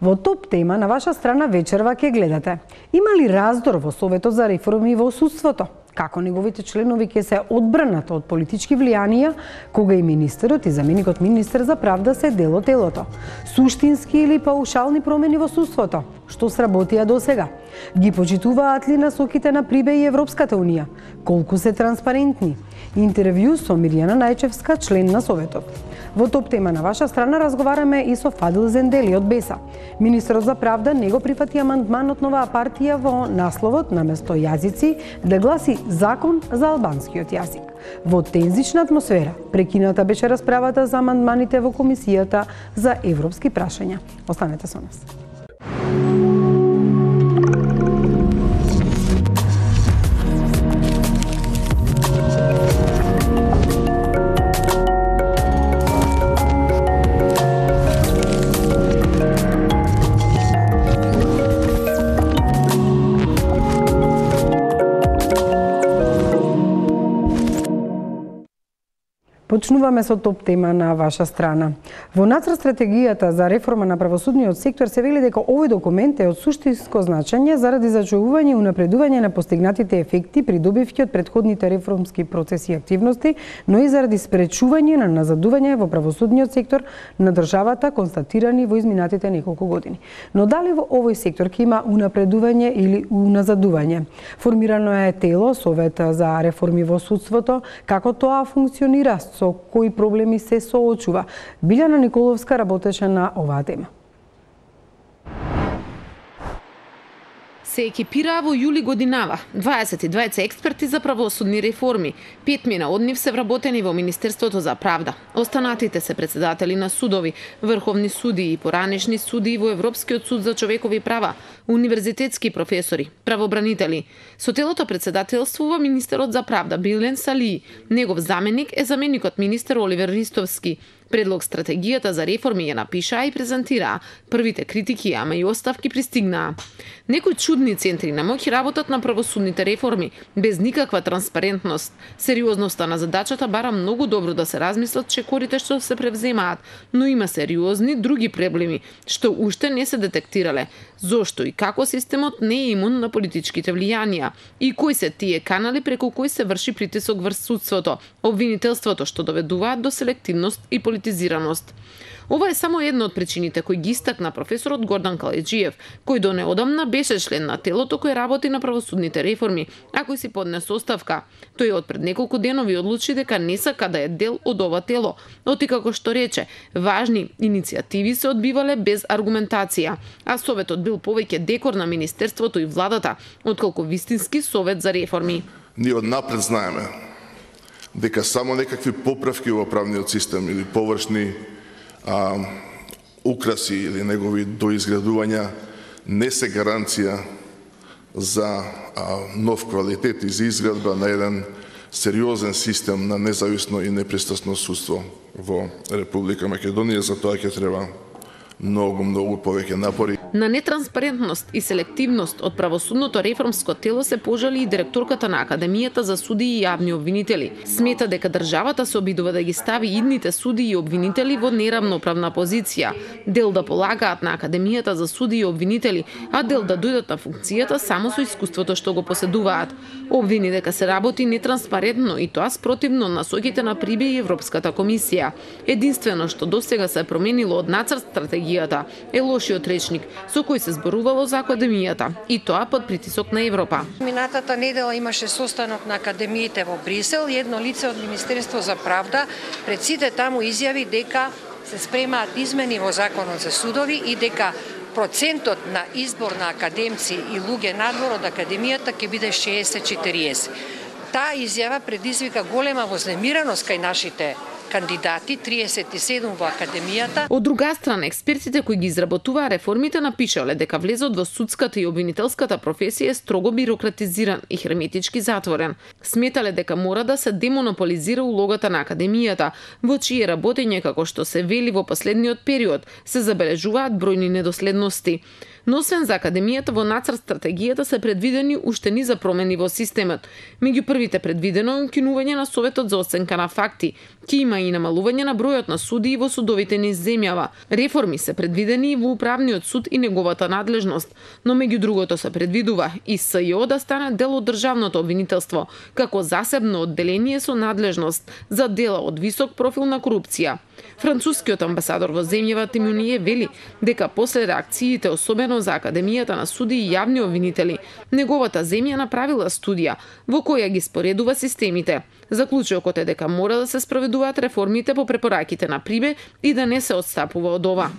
Во топ тема на ваша страна вечерва ќе гледате. Има ли раздор во Советот за реформи во судството? Како неговите членови ќе се одбранат од политички влијанија, кога и министерот и заменикот министер за правда се дел од телото? Суштински или паушални промени во судството? Што сработија до сега? Ги почитуваат ли насоките на Прибе и Европската Унија? Колку се транспарентни? Интервју со Мирјана Најчевска, член на Советот. Во топ тема на ваша страна разговараме и со Фадил Зендели од БЕСА. Министерот за правда не го прифати амандманот на оваа партија во насловот наместо јазици да гласи Закон за албанскиот јазик. Во тензична атмосфера прекината беше расправата за амандманите во Комисијата за европски прашања. Останете со нас. Почнуваме со топ тема на ваша страна. Во нацрт стратегијата за реформа на правосудниот сектор се вели дека овој документ е од суштинско значење заради зачувување и унапредување на постигнатите ефекти придобивки од претходните реформски процеси и активности, но и заради спречување на назадување во правосудниот сектор на државата констатирани во изминатите неколку години. Но дали во овој сектор ќе има унапредување или уназадување? Формирано е тело Совет за реформи во судството, како тоа функционира, со кои проблеми се соочува. Билјана Николовска работеше на оваа тема. Се екипираа во јули годинава 22 експерти за правосудни реформи. 5 од нив се вработени во Министерството за правда. Останатите се председатели на судови, врховни судии и поранешни судии во Европскиот суд за човекови права, универзитетски професори, правобранители. Со телото председателствува министерот за правда Билен Салии. Негов заменик е заменикот министер Оливер Ристовски. Предлог стратегијата за реформи ја напишаа и презентираа. Првите критики, ама и оставки пристигнаа. Некои чудни центри на моќ работат на правосудните реформи, без никаква транспарентност. Сериозноста на задачата бара многу добро да се размислат чекорите што се превземаат, но има сериозни други проблеми, што уште не се детектирале. Зошто и како системот не е имун на политичките влијанија? И кои се тие канали преку кои се врши притисок врз судството, обвинителството што доведуваат до селективност и политизираност? Ова е само една од причините кои ги истакна професорот Гордан Каледжиев, кој до неодамна беше член на телото кој работи на правосудните реформи, а кој си поднесе оставка. Тој од пред неколку денови одлучи дека не сака да е дел од ова тело, оти како што рече, важни иницијативи се одбивале без аргументација, а советот бил повеќе декор на министерството и владата, отколку вистински совет за реформи. Ние однапред знаеме дека само некакви поправки во правниот систем или површни украси или негови доизградувања не се гаранција за нов квалитет и за изградба на еден сериозен систем на независно и непристрасно судство во Република Македонија. За тоа ќе треба многу повеќе напори. На нетранспарентност и селективност од правосудното реформско тело се пожали и директорката на Академијата за судии и јавни обвинители. Смета дека државата се обидува да ги стави идните судии и обвинители во неравноправна позиција. Дел да полагаат на Академијата за судии и обвинители, а дел да дојдат на функцијата само со искуството што го поседуваат. Обвини дека се работи нетранспарентно и тоа спротивно насоките на Прибе и Европската комисија. Единствено што досега се променило од нацрт стратегијата е лошиот речник со кој се зборувало за Академијата, и тоа под притисок на Европа. Минатата недела имаше состанок на академиите во Брисел и едно лице од Министерство за правда пред сите таму изјави дека се спремаат измени во Законот за судови и дека процентот на избор на академци и луѓе надвор од Академијата ќе биде 60-40. Таа изјава предизвика голема вознемираност кај нашите кандидати, 37 во Академијата. Од друга страна, експертите кои ги изработуваа реформите напишале дека влезот во судската и обвинителската професија е строго бирократизиран и херметички затворен. Сметале дека мора да се демонополизира улогата на Академијата, во чие работење, како што се вели во последниот период, се забележуваат бројни недоследности. Но освен за Академијата, во нацрт стратегијата се предвидени уште низа промени во системот. Меѓу првите предвидено е укинување на Советот за оценка на факти. Ќе има има и намалување на бројот на судии во судовите низ земјава. Реформи се предвидени и во управниот суд и неговата надлежност, но меѓу другото се предвидува и СЈО да стане дел од државното обвинителство, како засебно одделение со надлежност за дела од висок профил на корупција. Францускиот амбасадор во земјава Тимоние вели дека после реакциите, особено за Академијата на суди и јавни обвинители, неговата земја направила студија во која ги споредува системите. Заклучокот е дека мора да се спроведуваат реформите по препораките на Прибе и да не се отстапува од ова.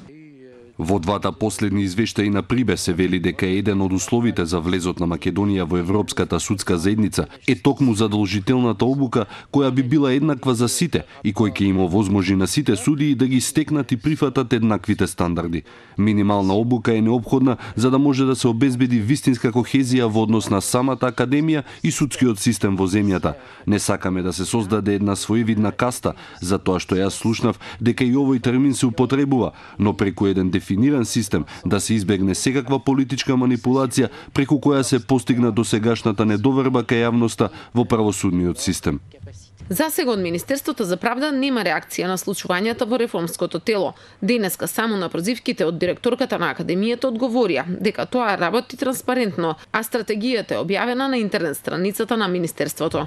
Во двата последни извештаи на Прибе се вели дека еден од условите за влезот на Македонија во Европската судска заедница е токму задолжителната обука која би била еднаква за сите и кој ќе им овозможи на сите судии да ги стекнат и прифатат еднаквите стандарди. Минимална обука е неопходна за да може да се обезбеди вистинска кохезија во однос на самата академија и судскиот систем во земјата. Не сакаме да се создаде една своевидна каста, затоа што јас слушнав дека и овој термин се употребува, но преку еден дефиниран систем да се избегне секаква политичка манипулација преку која се постигна досегашната недоверба кај јавноста во правосудниот систем. Засега од Министерството за правда нема реакција на случувањата во реформското тело. Денеска само на прозивките од директорката на Академијата одговорија дека тоа работи транспарентно, а стратегијата е објавена на интернет страницата на Министерството.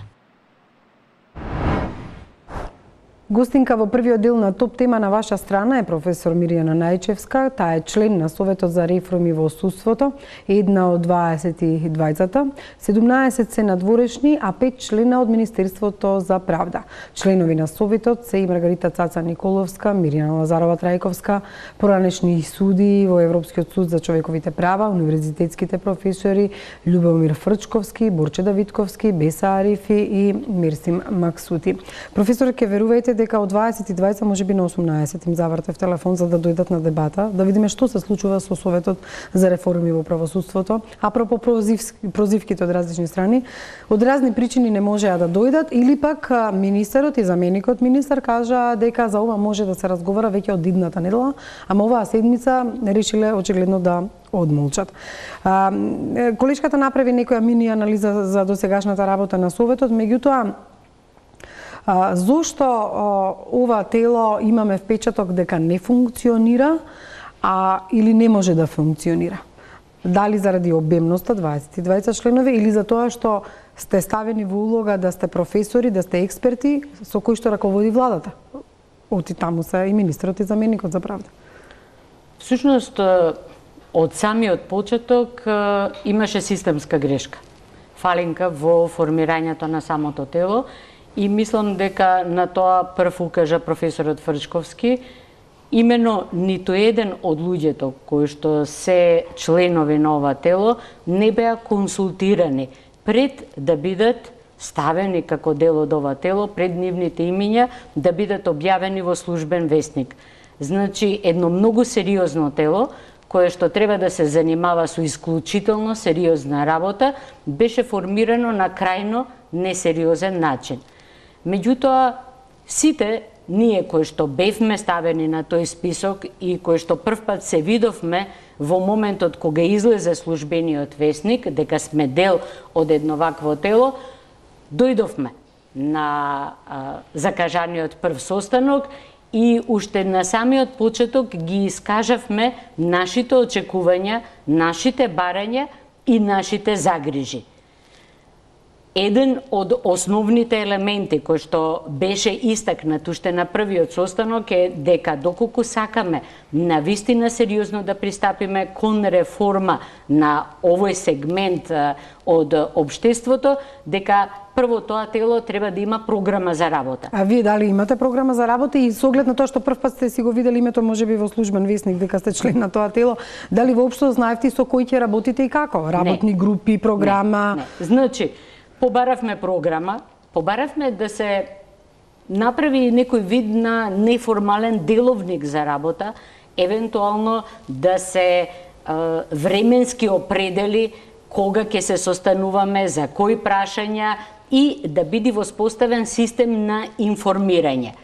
Гостинка во првиот дел на топ тема на ваша страна е професор Мирјана Најчевска. Таа е член на Советот за реформи во судството, една од 22-та. 17 се надворешни, а 5 члена од Министерството за правда. Членови на Советот се и Маргарита Цаца Николовска, Мирјана Лазарова Трајковска, поранешни судии во Европскиот суд за човековите права, универзитетските професори Љубомир Фрчковски, Борче Давидковски, Беса Арифи и Мирсим Максути. Професор, ке верувајте дека од 22 можеби на 18 им завртев телефон за да дојдат на дебата, да видиме што се случува со Советот за реформи во правосудството. Апропо прозивките од различни страни, од разни причини не можеа да дојдат или пак министерот и заменикот министер кажа дека за ова може да се разговара веќе од идната недела, ама оваа седмица решиле очигледно да одмолчат. Колешката направи некоја мини анализа за досегашната работа на Советот, меѓутоа зошто ова тело имаме впечаток дека не функционира, или не може да функционира? Дали заради обемноста, 22 членови, или за тоа што сте ставени во улога да сте професори, да сте експерти со кои што раководи владата? Оти таму се и министрот и заменикот за правда. Всушност, од самиот почеток имаше системска грешка. Фалинка во формирањето на самото тело. И мислам дека на тоа прв укажа професорот Фрчковски. Имено ниту еден од луѓето кои што се членови на ова тело не беа консултирани пред да бидат ставени како дел од ова тело, пред нивните имиња да бидат објавени во службен весник. Значи, едно многу сериозно тело, кое што треба да се занимава со исклучително сериозна работа, беше формирано на крајно несериозен начин. Меѓутоа, сите ние кои што бевме ставени на тој список и кои што првпат се видовме во моментот кога излезе службениот весник, дека сме дел од едно вакво тело, дојдовме на закажаниот прв состанок и уште на самиот почеток ги искажавме нашите очекувања, нашите барања и нашите загрижи. Еден од основните елементи кој што беше истакнат уште на првиот состанок е дека доколку сакаме навистина сериозно да пристапиме кон реформа на овој сегмент од општеството, дека прво тоа тело треба да има програма за работа. А вие дали имате програма за работа и со оглед на тоа што првпат сте си го видели името можеби во службен весник дека сте член на тоа тело, дали воопшто знаевте со кои ќе работите и како? Работни групи, програма? Не. Значи, побаравме програма, побаравме да се направи некој вид на неформален деловник за работа, евентуално да се временски определи кога ќе се состануваме, за кои прашања и да биде воспоставен систем на информирање.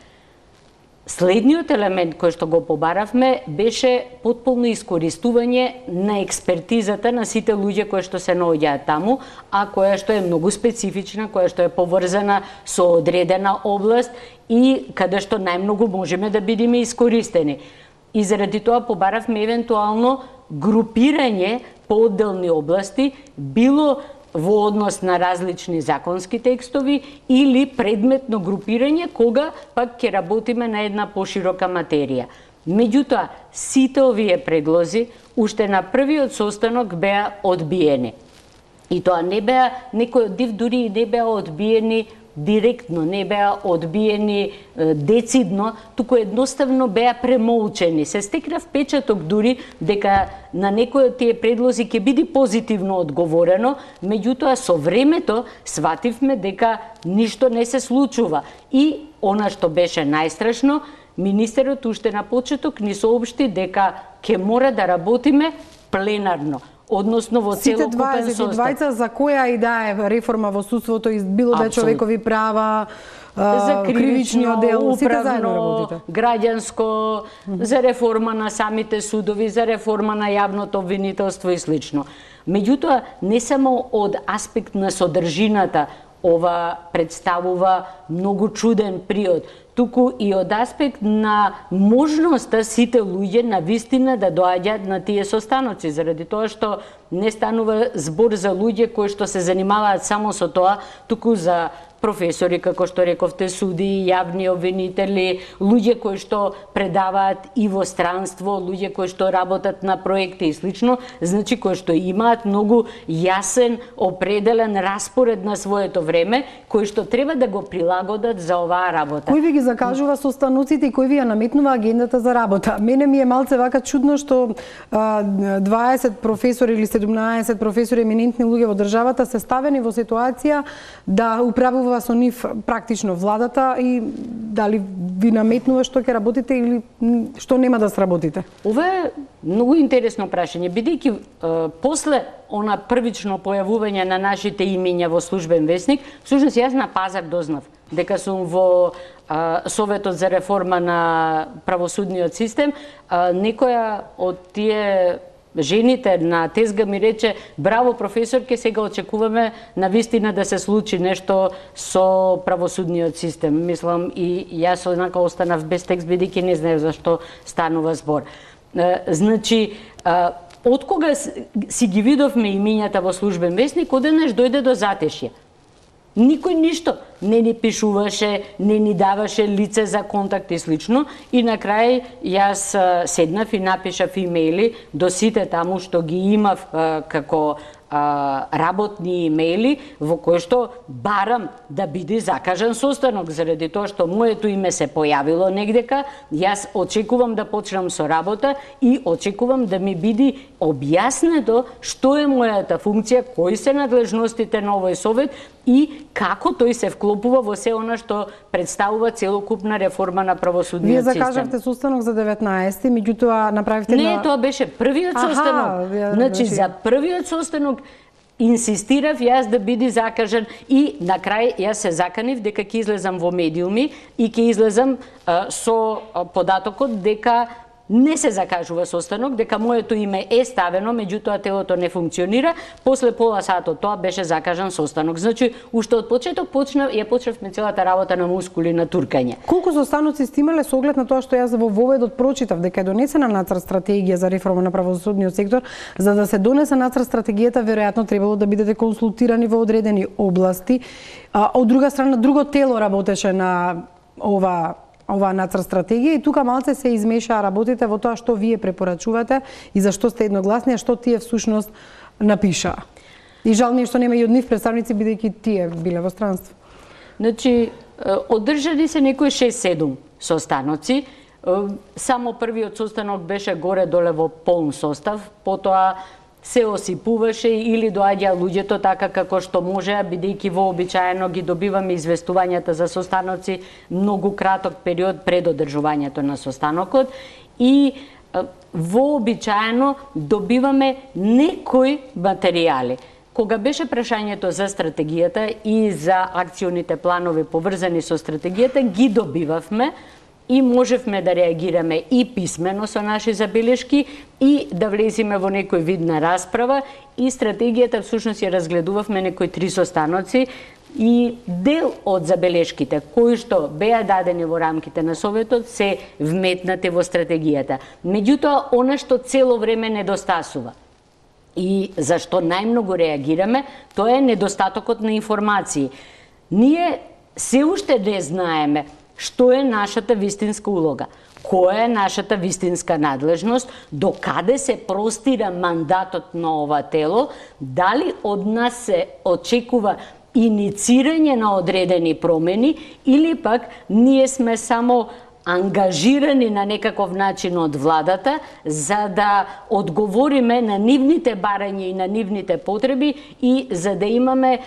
Следниот елемент кој што го побаравме беше потполно искористување на експертизата на сите луѓе кои што се наоѓаат таму, а која што е многу специфична, која што е поврзана со одредена област и каде што најмногу можеме да бидеме искористени. И заради тоа побаравме евентуално групирање по одделни области, било во однос на различни законски текстови или предметно групирање кога пак ќе работиме на една поширока материја. Меѓутоа, сите овие предлози уште на првиот состанок беа одбиени. И тоа не беа, некој од нив дури и не беа одбиени директно, не беа одбиени децидно, туку едноставно беа премолчени. Се стекна впечаток дури дека на некои од тие предлози ќе биде позитивно одговорено, меѓутоа со времето свативме дека ништо не се случува. И она што беше најстрашно, министерот уште на почеток ни соопшти дека ќе мора да работиме пленарно, односно во целокупен состав. Сите 22 за која и да е реформа во судството, било да човекови права, за кривично дел, сите заедно работите. Граѓанско, за реформа на самите судови, за реформа на јавното обвинителство и слично. Меѓутоа, не само од аспект на содржината ова представува многу чуден приод, туку и од аспект на можноста сите луѓе на вистина да доаѓаат на тие состаноци, заради тоа што не станува збор за луѓе кои што се занимаваат само со тоа, туку за професори, како што рековте, суди, јавни обвинители, луѓе кои што предаваат и во странство, луѓе кои што работат на проекти и слично, значи кои што имаат многу јасен, определен распоред на своето време, кои што треба да го прилагодат за оваа работа. Кој ви ги закажува состаноците и кој ви ја наметнува агендата за работа? Мене ми е малце вака чудно што 20 професори или 17 професори еминентни луѓе во државата се ставени во ситуација да управува со нив практично владата и дали ви наметнува што ќе работите или што нема да сработите? Ова е многу интересно прашање, бидејќи после она првично појавување на нашите имиња во Службен весник, всушност јас на пазар дознав дека сум во Советот за реформа на правосудниот систем, некоја од тие жените на тезга ми рече: браво професорке, сега очекуваме на вистина да се случи нешто со правосудниот систем. Мислам и јас однака останав без текст, бидејќи не знаев за што станува збор. Значи, откога си ги видовме имињата во Службен весник, одеднаш дојде до затешје. Никој ништо не ни пишуваше, не ни даваше лице за контакт и слично, и на крај јас седнав и напишав имејли до сите таму што ги имав како работни имејли, во кои што барам да биде закажан состанок, заради тоа што моето име се појавило негдека, јас очекувам да почнам со работа и очекувам да ми биде објаснето што е мојата функција, кои се надлежностите на овој совет и како тој се вклопува во се она што представува целокупна реформа на правосудниот систем. Вие закажавте состанок за 19-ти, меѓутоа направивте Не, тоа беше првиот состанок. Значи, за првиот состанок инсистирав јас да биде закажан и на крај јас се заканив дека ќе излезам во медиуми и ќе излезам со податокот дека не се закажува состанок, дека моето име е ставено, меѓутоа телото не функционира. После пола сат од тоа беше закажан состанок. Значи, уште од почеток почнавме целата работа на мускули, на туркање. Колку состаноци сте имале со оглед на тоа што јас во воведот прочитав дека е донесена нацрт стратегија за реформа на правосудниот сектор? За да се донесе нацрт стратегијата, веројатно требало да бидете консултирани во одредени области. Од друга страна, друго тело работеше на ова нацрт стратегија и тука малце се измешаа работите во тоа што вие препорачувате и за што сте едногласни, а што тие всушност напишаа. И жал ми е што нема и од нив представници, бидејќи тие биле во странство. Значи, одржани се некои 6-7 состаноци. Само првиот состанок беше горе-доле во полн состав, потоа се осипуваше или доаѓа луѓето така како што можеа, бидејќи вообичаено ги добиваме известувањата за состаноци многу краток период пред одржувањето на состанокот и вообичаено добиваме некои материјали. Кога беше прашањето за стратегијата и за акционите планови поврзани со стратегијата, ги добивавме, и можевме да реагираме и писмено со наши забелешки и да влеземе во некој вид на расправа, и стратегијата всушност ја разгледувавме некои 3 состаноци, и дел од забелешките кои што беа дадени во рамките на Советот се вметнати во стратегијата. Меѓутоа, она што цело време недостасува и зашто најмногу реагираме, тоа е недостатокот на информации. Ние се уште не знаеме што е нашата вистинска улога, која е нашата вистинска надлежност, до каде се простира мандатот на ова тело, дали од нас се очекува иницирање на одредени промени или пак ние сме само ангажирани на некаков начин од владата за да одговориме на нивните барања и на нивните потреби и за да имаме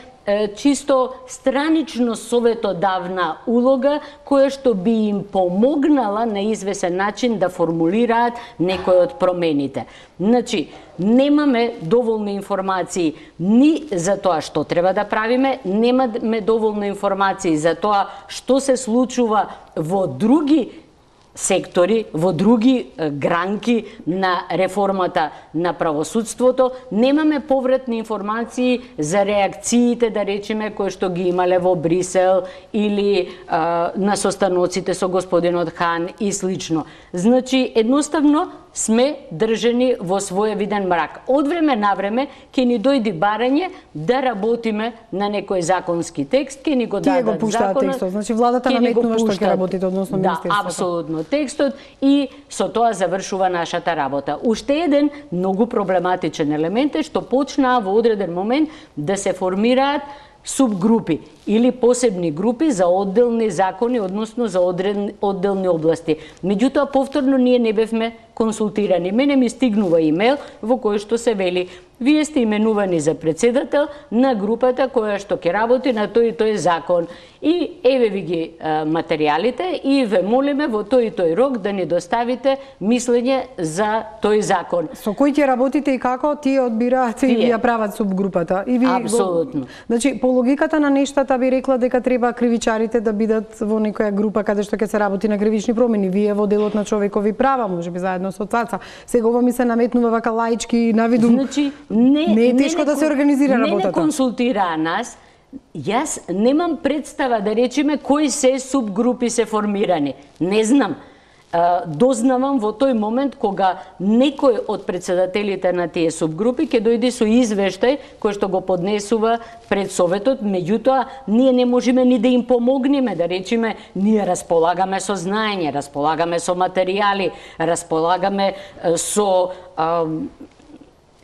чисто странично советодавна улога која што би им помогнала на извесен начин да формулираат некои од промените. Значи, немаме доволно информации ни за тоа што треба да правиме, немаме доволно информации за тоа што се случува во други сектори, во други гранки на реформата на правосудството, немаме повратни информации за реакциите, да речеме, кои што ги имале во Брисел или на состаноците со господинот Хан и слично. Значи, едноставно сме држани во своевиден мрак. Од време на време ќе ни дојди барање да работиме на некој законски текст, ќе ни го дадат законот. Тие го пуштаат текстот, значи владата наметнува што ќе работите односно министерството. Да, апсолутно текстот, и со тоа завршува нашата работа. Уште еден многу проблематичен елемент е што почнаа во одреден момент да се формираат субгрупи или посебни групи за одделни закони, односно за одделни области. Меѓутоа, повторно ние не бевме консултирани. Мене ми стигнува имейл во кој што се вели: вие сте именувани за председател на групата која што ќе работи на тој и тој закон. И еве ви ги материјалите и ве молиме во тој и тој рок да ни доставите мислење за тој закон. Со кој ќе работите и како тие одбираат и ја прават субгрупата? И ви апсолутно. Значи, по логиката на нештата би рекла дека треба кривичарите да бидат во некоја група каде што ќе се работи на кривични промени. Вие во делот на човекови права, можеби заедно со ЦАЦА. Сега ова ми се наметнува вака лаички навидум. Значи, не е тешко да се организира работата. Не консултира нас. Јас немам представа, да речеме, кои се субгрупи се формирани. Не знам. Дознавам во тој момент кога некој од председателите на тие субгрупи ќе дојде со извештај кој што го поднесува пред Советот, меѓутоа ние не можеме ни да им помогнеме, да речеме, ние располагаме со знаење, располагаме со материјали, располагаме со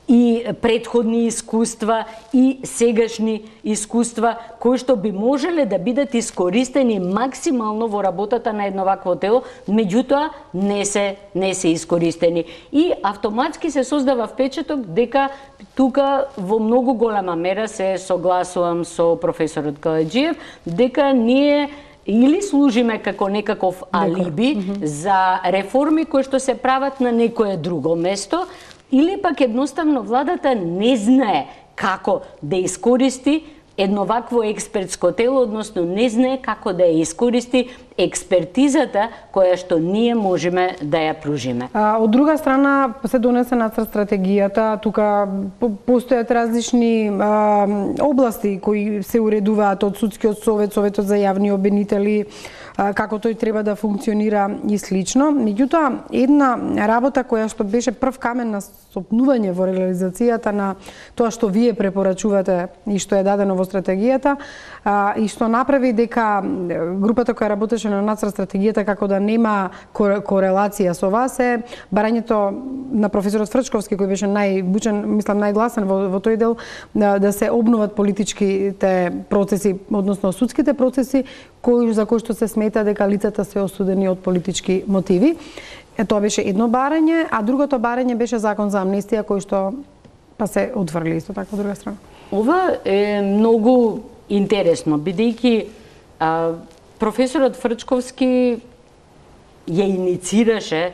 и предходни искуства и сегашни искуства кои што би можеле да бидат искористени максимално во работата на едно вакво тело, меѓутоа не се искористени. И автоматски се создава впечаток дека тука во многу голема мера се согласувам со професорот Каледжиев, дека ние или служиме како некаков алиби за реформи кои што се прават на некое друго место, или пак едноставно владата не знае како да искористи едно вакво експертско тело, односно не знае како да ја искористи експертизата која што ние можеме да ја пружиме. Од друга страна се донесе нацрт стратегијата, тука постојат различни области кои се уредуваат од Судскиот совет, Советот за јавни обвинители, како тој треба да функционира и слично. Меѓутоа, една работа која што беше прв камен на стопнување во реализацијата на тоа што вие препорачувате и што е дадено во стратегијата, и што направи дека групата која работеше на нацрт стратегијата како да нема корелација со вас е барањето на професорот Фрчковски, кој беше најбучен, мислам најгласен во тој дел, да се обноват политичките процеси, односно судските процеси, за кои што се смета дека лицата се осудени од политички мотиви. Тоа беше едно барање, а другото барање беше закон за амнестија кој што па се отврли исто така од друга страна. Ова е многу интересно, бидејќи професорот Фрчковски ја иницираше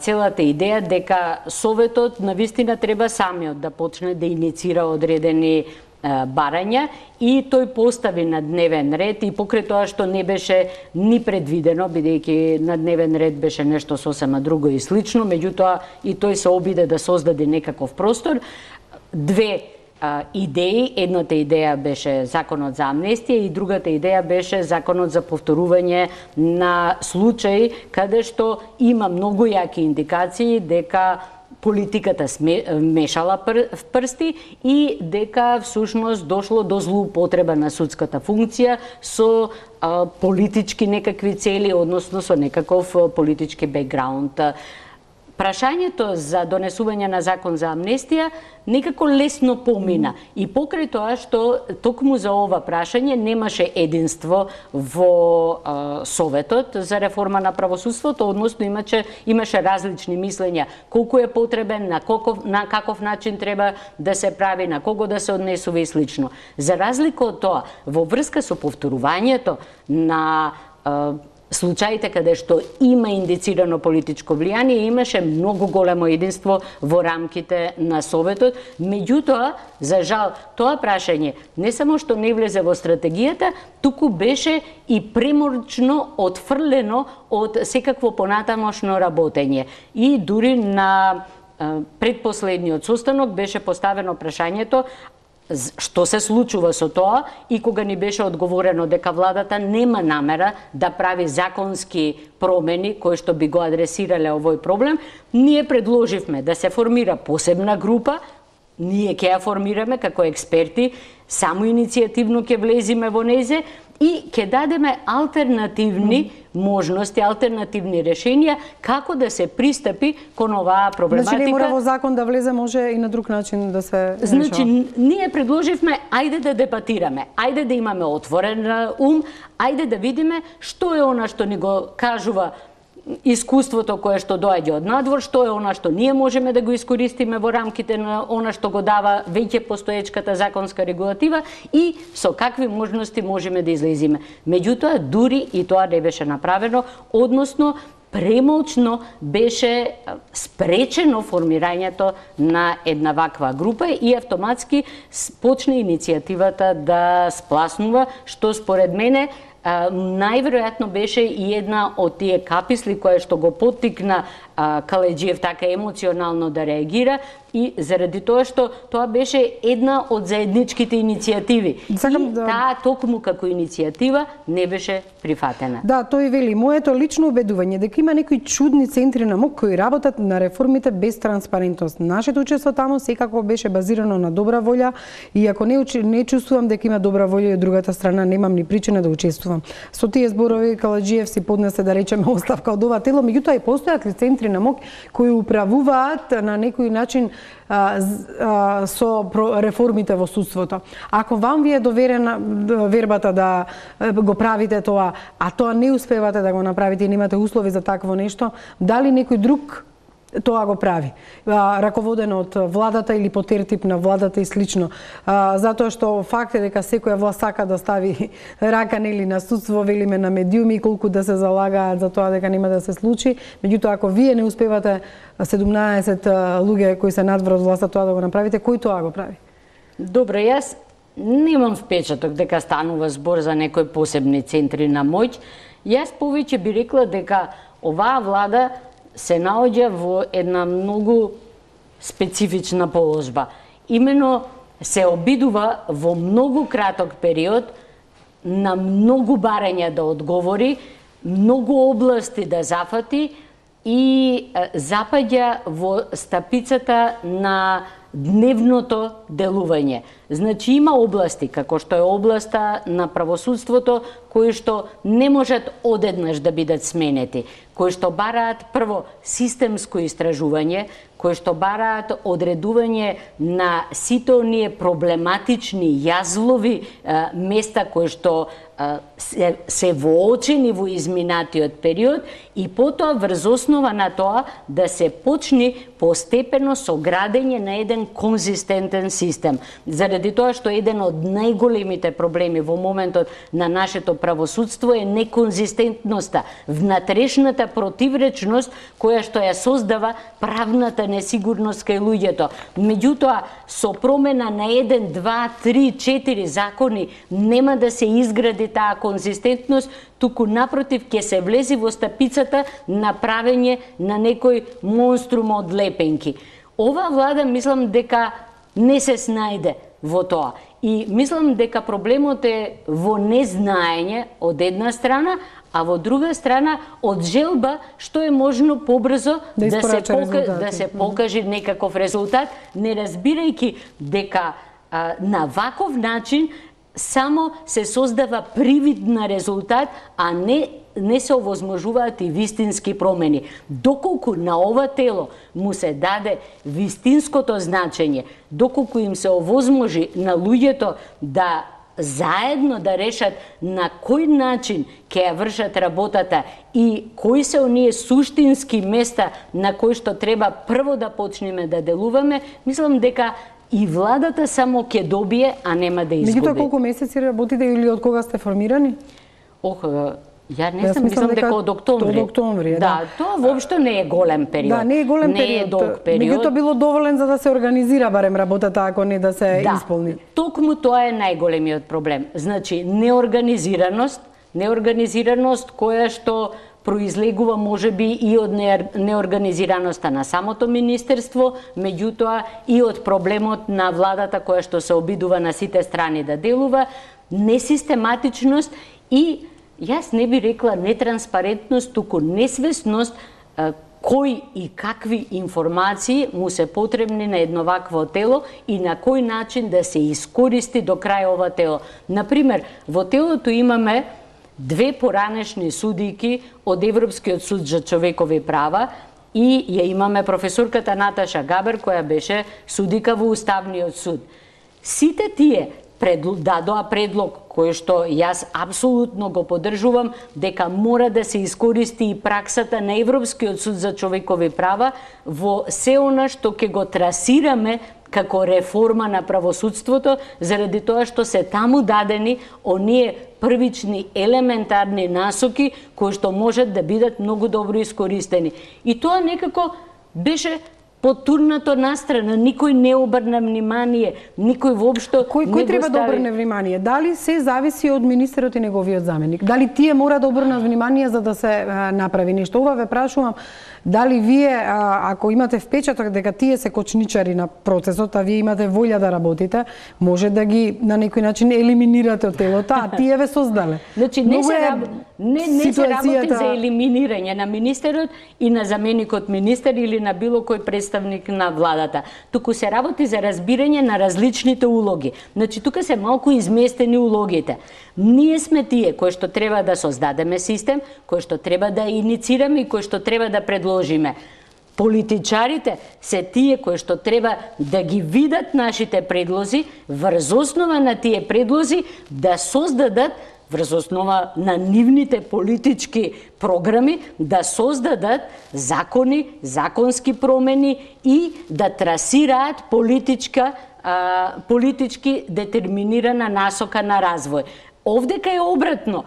целата идеја дека Советот навистина треба самиот да почне да иницира одредени барања и тој постави на дневен ред и покрај тоа што не беше ни предвидено, бидејќи на дневен ред беше нешто сосема друго и слично, меѓутоа и тој се обиде да создаде некаков простор. Две идеи, едната идеја беше законот за амнестија и другата идеја беше законот за повторување на случаи каде што има многу јаки индикации дека политиката мешала прсти и дека всушност дошло до злоупотреба на судската функција со политички некакви цели, односно со некаков политички бекграунд. Прашањето за донесување на закон за амнестија некако лесно помина и покрај тоа што токму за ова прашање немаше единство во Советот за реформа на правосудството, односно имаше различни мислења колку е потребен, на каков начин треба да се прави, на кого да се однесува и слично. За разлика од тоа, во врска со повторувањето на случаите каде што има индицирано политичко влијание, имаше многу големо единство во рамките на Советот. Меѓутоа, за жал, тоа прашање не само што не влезе во стратегијата, туку беше и преморčno отфрлено од секакво понатамошно работење. И дури на предпоследниот состанок беше поставено прашањето што се случува со тоа и кога ни беше одговорено дека владата нема намера да прави законски промени кои што би го адресирале овој проблем, ние предложивме да се формира посебна група, ние ќе ја формираме како експерти, само иницијативно ќе влезиме во незе и ќе дадеме алтернативни можности, алтернативни решенија како да се пристапи кон оваа проблематика. Значи не мора во закон да влезе, може и на друг начин да се решава. Значи ние предложивме ајде да дебатираме, ајде да имаме отворен ум, ајде да видиме што е она што ни го кажува искуството кое што доаѓа од надвор, што е она што ние можеме да го искористиме во рамките на она што го дава веќе постоечката законска регулатива и со какви можности можеме да излезиме. Меѓутоа, дури и тоа не беше направено, односно премолчно беше спречено формирањето на една ваква група и автоматски почна иницијативата да спласнува, што според мене најверојатно беше и една од тие каписли која што го поттикна Калеџиев така емоционално да реагира и заради тоа што тоа беше една од заедничките иницијативи. Таа токму како иницијатива не беше прифатена. Да, тој вели, моето лично убедување дека има некои чудни центри на МОК кои работат на реформите без транспарентност. Нашето учество таму секако беше базирано на добра волја и ако не чувствувам дека има добра волја од другата страна, немам ни причина да учествувам. Со тие зборови Калеџиев си поднесе да речеме оставка од ова тело, меѓутоа и постојат ли центри на МОК кои управуваат на некој начин со реформите во судството. Ако вам ви е доверена вербата да го правите тоа, а тоа не успевате да го направите и немате услови за такво нешто, дали некој друг тоа го прави, раководен од владата или по тертип на владата и слично. Затоа што факт е дека секоја власт сака да стави рака нели на судство, велиме на медиуми, колку да се залагаат за тоа дека нема да се случи. Меѓутоа, ако вие не успевате 17 луѓе кои се надвор од власта тоа да го направите, кој тоа го прави? Добре, јас немам впечаток дека станува збор за некои посебни центри на моќ. Јас повеќе би рекла дека оваа влада се наоѓа во една многу специфична положба. Имено се обидува во многу краток период на многу барања да одговори, многу области да зафати и запаѓа во стапицата на дневното делување. Значи има области, како што е областа на правосудството, кои што не можат одеднаш да бидат сменети, кои што бараат прво системско истражување, кои што бараат одредување на сите оние проблематични јазлови места кои што се воочени во изминатиот период и потоа врз основа на тоа да се почне постепено со градење на еден конзистентен систем. Заради тоа што еден од најголемите проблеми во моментот на нашето правосудство е неконзистентноста, внатрешната противречност која што ја создава правната несигурност кај луѓето. Меѓутоа, со промена на 1, 2, 3, 4 закони нема да се изгради таа конзистентност, туку напротив ќе се влези во стапицата на правење на некој монструм од лепенки. Ова влада мислам дека не се снајде во тоа. И мислам дека проблемот е во незнаење од една страна, а во друга страна од желба што е можно побрзо да се покаже некаков резултат, не разбирајќи дека на ваков начин само се создава привид на резултат, а не се овозможуваат и вистински промени. Доколку на ова тело му се даде вистинското значење, доколку им се овозможи на луѓето да заедно да решат на кој начин ќе ја вршат работата и кои се оние суштински места на кои што треба прво да почнеме да делуваме, мислам дека и владата само ќе добие, а нема да изгуби. Меѓутоа колку месеци работите или од кога сте формирани? Ја не знам, мислам дека од октомври. Од октомври, да. Тоа воопшто не е голем период. Да, не е голем период. Не е долг период. Меѓутоа било доволен за да се организира барем работата, ако не да се исполни. Токму тоа е најголемиот проблем. Значи, неорганизираност која што произлегува можеби и од неорганизираноста на самото министерство, меѓутоа и од проблемот на владата која што се обидува на сите страни да делува, несистематичност и јас не би рекла нетранспарентност, туку несвесност кои и какви информации му се потребни на едно вакво тело и на кој начин да се искористи до крај ова тело. Например, во телото имаме две поранешни судики од Европскиот суд за човекови права и ја имаме професорката Наташа Габер, која беше судика во Уставниот суд. Сите тие дадоа предлог кој што јас апсолутно го поддржувам, дека мора да се искористи и праксата на Европскиот суд за човекови права во се она што ќе го трасираме како реформа на правосудството, заради тоа што се таму дадени оние првични елементарни насоки кои што можат да бидат многу добро искористени. И тоа некако беше потурнато настрана, никој не обрна внимание, никој воопшто Кој треба да обрне внимание? Дали се зависи од министерот и неговиот заменик? Дали тие мора да обрнат внимание за да се направи нешто? Ова ве прашувам, дали вие, ако имате впечаток дека тие се кочничари на процесот, а вие имате волја да работите, може да ги на некој начин елиминирате од телото, а тие ве создале. Значи, не се работи за елиминирање на министерот и на заменикот министер или на било кој представник на владата. Туку се работи за разбирање на различните улоги. Значи, тука се малку изместени улогите. Ние сме тие кои што треба да создадеме систем, кои што треба да иницираме и кои што треба да предложиме. Политичарите се тие кои што треба да ги видат нашите предлози, врз основа на тие предлози да создадат, врз основа на нивните политички програми, да создадат закони, законски промени и да трасираат политички детерминирана насока на развој. Овдека е обратно.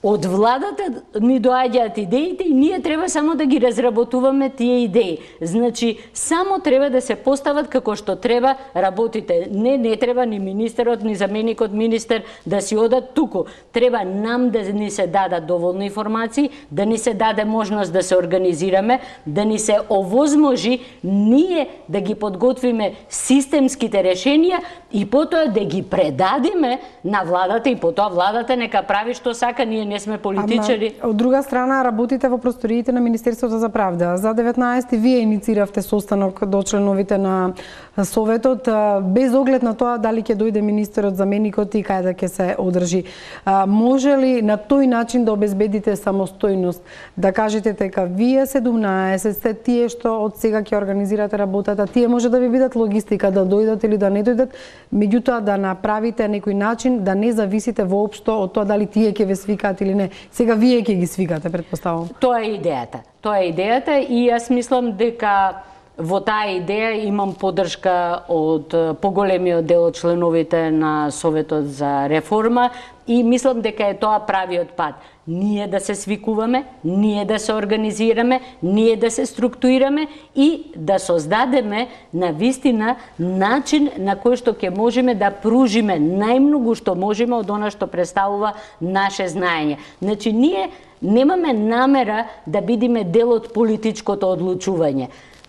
Од владата ни доаѓаат идеите и ние треба само да ги разработуваме тие идеи. Значи, само треба да се постават како што треба работите. Не треба ни министерот, ни заменикот министер да си одат туку. Треба нам да ни се дадат доволно информации, да ни се даде можност да се организираме, да ни се овозможи ние да ги подготвиме системските решенија и потоа да ги предадиме на владата и потоа владата нека прави што сака, ние не сме политичари. Од друга страна, работите во просториите на Министерството за правда. За 19 вие иницииравте состанок до членовите на Советот, без оглед на тоа дали ќе дојде министерот, заменикот и каде ќе се одржи. Може ли на тој начин да обезбедите самостојност, да кажете дека вие 17 сте тие што од сега ќе организирате работата, тие може да ви бидат логистика, да дојдат или да не дојдат, меѓутоа да направите некој начин да не зависите воопшто од тоа дали тие ќе ве свикаат или не. Сега вие ќе ги свикате, претпоставувам. Тоа е идејата. Тоа е идејата и јас мислам дека во таа идеја имам поддршка од поголемиот дел од членовите на Советот за реформа И мислам дека е тоа правиот пат. Ние да се свикуваме, ние да се организираме, ние да се структурираме и да создадеме на вистина начин на кој што ќе можеме да пружиме најмногу што можеме од она што представува наше знаење. Значи, ние немаме намера да бидеме дел од политичкото одлучување.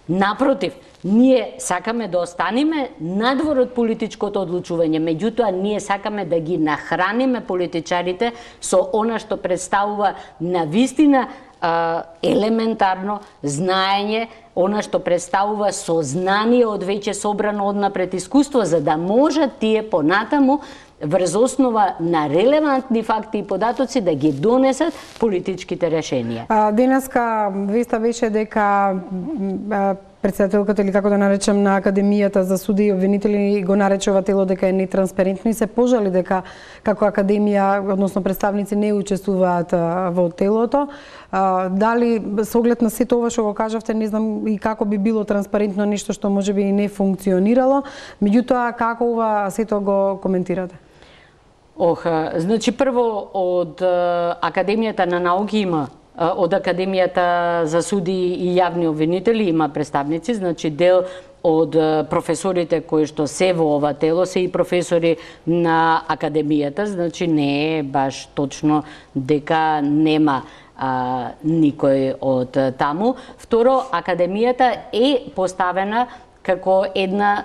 Напротив, ние сакаме да останеме надвор од политичкото одлучување, меѓутоа ние сакаме да ги нахраниме политичарите со она што представува навистина елементарно знаење, она што представува сознание од веќе собрано однапред искуство, за да можат тие понатаму врз основа на релевантни факти и податоци да ги донесат политичките решенија. Денеска веста беше дека председателката, или како да наречем, на Академијата за суди и обвинители го нарече ова тело дека е нетранспарентно и се пожали дека како Академија, односно представници, не учествуваат во телото. Дали со оглед на сето ова што го кажавте, не знам и како би било транспарентно нешто што можеби и не функционирало, меѓутоа како ова сето го коментирате? Значи прво од Академијата на науки има, од Академијата за суди и јавни обвинители има представници, значи дел од професорите кои што се во ова тело се и професори на Академијата, значи не е баш точно дека нема никој од таму. Второ, Академијата е поставена како една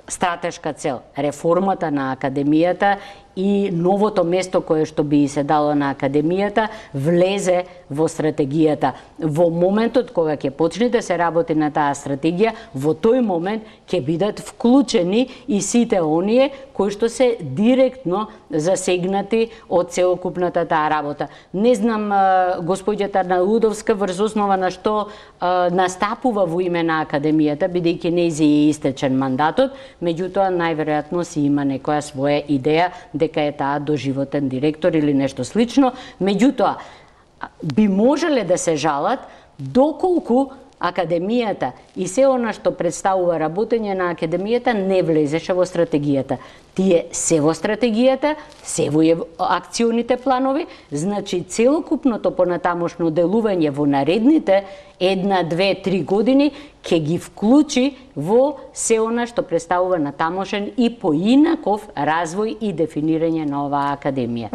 стратешка цел. Реформата на Академијата и новото место кое што би се дало на Академијата влезе во стратегијата. Во моментот кога ќе почне да се работи на таа стратегија, во тој момент ќе бидат вклучени и сите оние кои што се директно засегнати од целокупната таа работа. Не знам господјата Наудовска врз основа на што настапува во име на Академијата, бидејќи нејзи е истечен мандатот, меѓутоа најверојатно си има некоја своја идеја дека е таа доживотен директор или нешто слично. Меѓутоа, би можеле да се жалат доколку Академијата и се она што представува работење на Академијата не влезеше во стратегијата. Тие се во стратегијата, се во акционите планови, значи целокупното понатамошно делување во наредните 1, 2, 3 години ќе ги вклучи во се она што представува натамошен и поинаков развој и дефинирање на оваа Академија.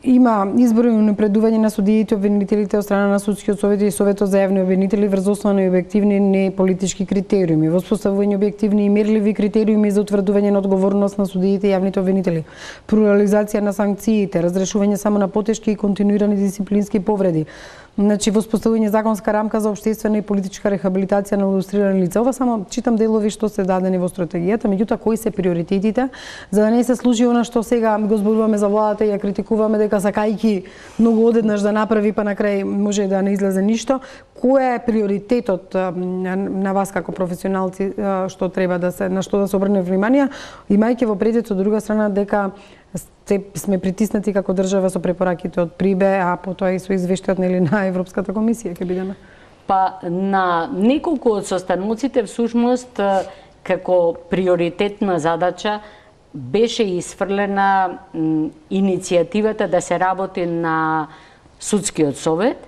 Има изборно напредување на судиите и обвинителите од страна на Судскиот совет и Советот за јавни обвинители врз основа на објективни неполитички критериуми, воспоставување објективни и мерливи критериуми за утврдување на одговорност на судиите и јавните обвинители, плурализација на санкциите, разрешување само на потешки и континуирани дисциплински повреди, значи воспоставување законска рамка за општествена и политичка рехабилитација на илустрирани лица. Ова само читам делови што се дадени во стратегијата, меѓутоа кои се приоритетите, за да не се служи она што сега го зборуваме за владата и ја критикуваме дека сакајки многу одеднаш да направи па на крај може да не излезе ништо. Кој е приоритетот на вас како професионалци што треба да се, на што да се обрне внимание, имајќи во предвид од друга страна дека сме притиснати како држава со препораките од ПРИБЕ, а потоа и со извештајот на Европската комисија ќе бидеме? Па на неколку од состаноците всушност како приоритетна задача беше исфрлена иницијативата да се работи на Судскиот совет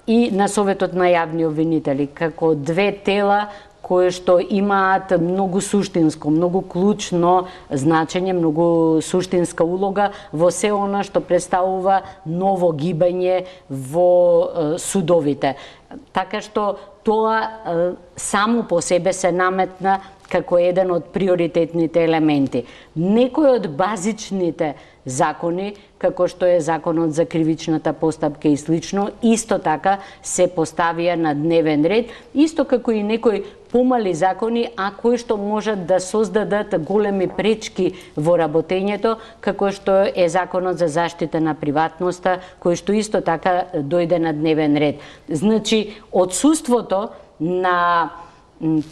и на Советот на јавни обвинители како две тела кои што имаат многу суштинско, многу клучно значење, многу суштинска улога во се она што представува ново гибање во судовите. Така што тоа само по себе се наметна како еден од приоритетните елементи. Некои од базичните закони, како што е законот за кривичната постапка и слично, исто така се поставија на дневен ред, исто како и некои помали закони, а кои што можат да создадат големи пречки во работењето, како што е законот за заштита на приватноста, кој што исто така дојде на дневен ред. Значи, отсуството на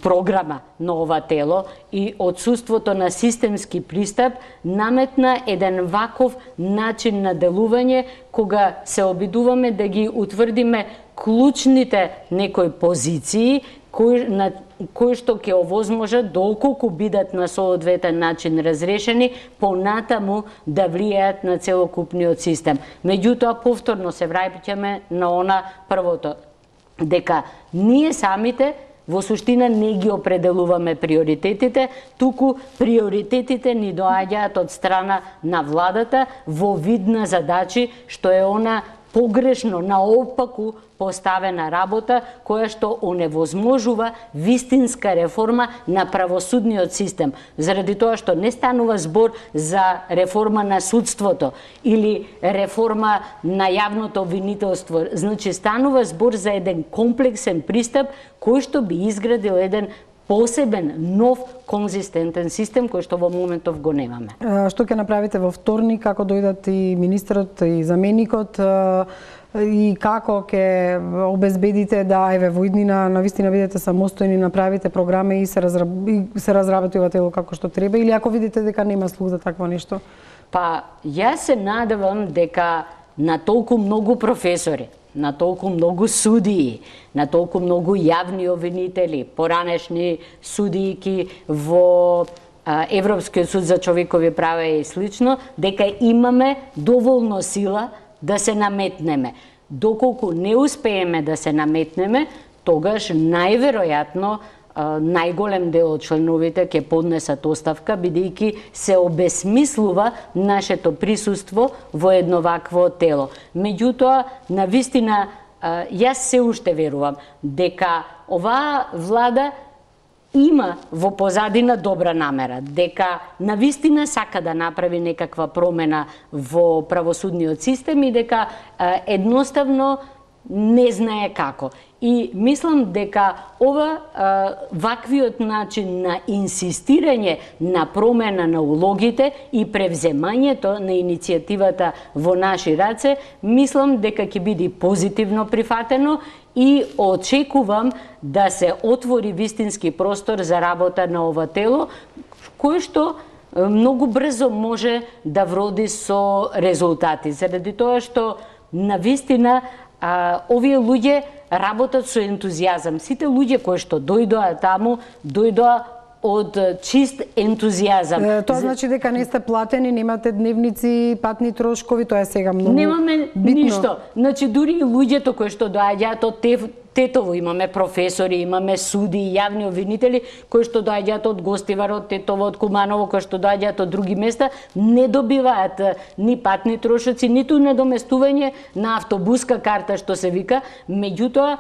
програма на ова тело и отсуството на системски пристап наметна еден ваков начин на делување кога се обидуваме да ги утврдиме клучните некои позиции кои што ќе овозможат, доколку бидат на соодветен начин разрешени, понатаму да влијаат на целокупниот систем. Меѓутоа, повторно се враќаме на она првото, дека ние самите во суштина не ги определуваме приоритетите, туку приоритетите ни доаѓаат од страна на владата во вид на задачи, што е она погрешно, наопаку поставена работа, која што оневозможува вистинска реформа на правосудниот систем. Заради тоа што не станува збор за реформа на судството или реформа на јавното обвинителство. Значи, станува збор за еден комплексен пристап кој што би изградил еден посебен, нов, конзистентен систем кој што во моментов го немаме. Што ќе направите во вторник, како дојдат и министерот и заменикот, и како ќе обезбедите да во иднина навистина бидете самостојни, направите програми и се разработи ова тело како што треба, или ако видите дека нема слух за такво нешто? Па, јас се надевам дека на толку многу професори, на толку многу судии, на толку многу јавни обвинители, поранешни судијки во Европскиот суд за човекови права и слично, дека имаме доволно сила да се наметнеме. Доколку не успееме да се наметнеме, тогаш најверојатно најголем дел од членовите ќе поднесат оставка, бидејќи се обесмислува нашето присуство во едно вакво тело. Меѓутоа, навистина, јас се уште верувам дека оваа влада има во позадина добра намера, дека навистина сака да направи некаква промена во правосудниот систем и дека едноставно не знае како. И мислам дека ваквиот начин на инсистирање на промена на улогите и превземањето на иницијативата во наши раце, мислам дека ќе биде позитивно прифатено и очекувам да се отвори вистински простор за работа на ова тело, кој што многу брзо може да вроди со резултати. Заради тоа што навистина овие луѓе работат со ентузијазам. Сите луѓе кои што дојдоа таму, дојдоа од чист ентузијазам. Тоа значи дека не сте платени, немате дневници, патни трошкови, тоа е сега многу немаме битно. Ништо. Значи, дури и луѓето кои што доаѓаат од Тетово, имаме професори, имаме суди, јавни обвинители кои што доаѓаат од Гостивар, од Тетово, од Куманово, кои што доаѓаат од други места, не добиваат ни патни трошоци, ниту недоместување на автобуска карта што се вика. Меѓутоа,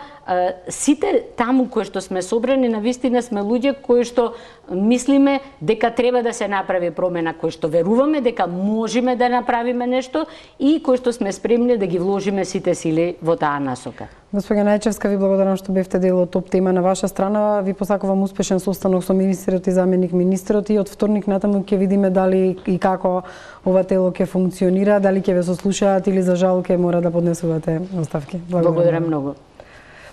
сите таму кои што сме собрани, навистина сме луѓе кои што мислиме дека треба да се направи промена, кои што веруваме дека можеме да направиме нешто и кои што сме спремни да ги вложиме сите сили во таа насока. Госпоѓа Најчевска, ви благодарам што бевте дел од топ тема на ваша страна. Ви посакувам успешен состанок со министерот и заменик министерот и од вторник натаму ќе видиме дали и како ова тело ќе функционира, дали ќе ве сослушаат или за жал ќе мора да поднесувате оставки. Благодарам многу.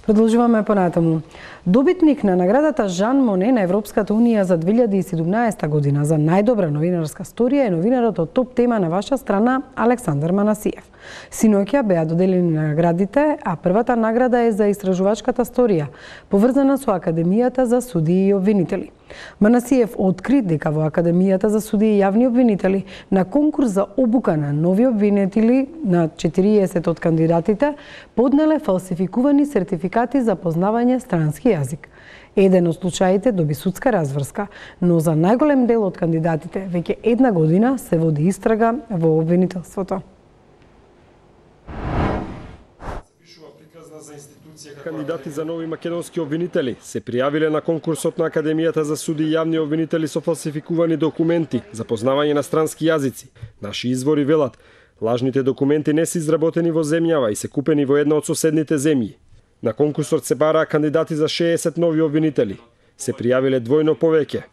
Продолжуваме понатаму. Добитник на наградата Жан Моне на Европската унија за 2017 година за најдобра новинарска сторија е новинарот од топ тема на ваша страна Александар Манасиев. Синоќа беа доделени наградите, а првата награда е за истражувачката сторија, поврзана со Академијата за судии и обвинители. Манасиев откри дека во Академијата за судии и јавни обвинители на конкурс за обука на нови обвинители на 40 од кандидатите поднеле фалсификувани сертификати за познавање странски јазик. Еден од случаите доби судска разврска, но за најголем дел од кандидатите веќе една година се води истрага во обвинителството. Кандидати за нови македонски обвинители се пријавиле на конкурсот на Академијата за суди и јавни обвинители со фалсификувани документи за познавање на странски јазици. Наши извори велат, лажните документи не се изработени во земјава и се купени во една од соседните земји. На конкурсот се бараа кандидати за 60 нови обвинители. Се пријавиле двојно повеќе.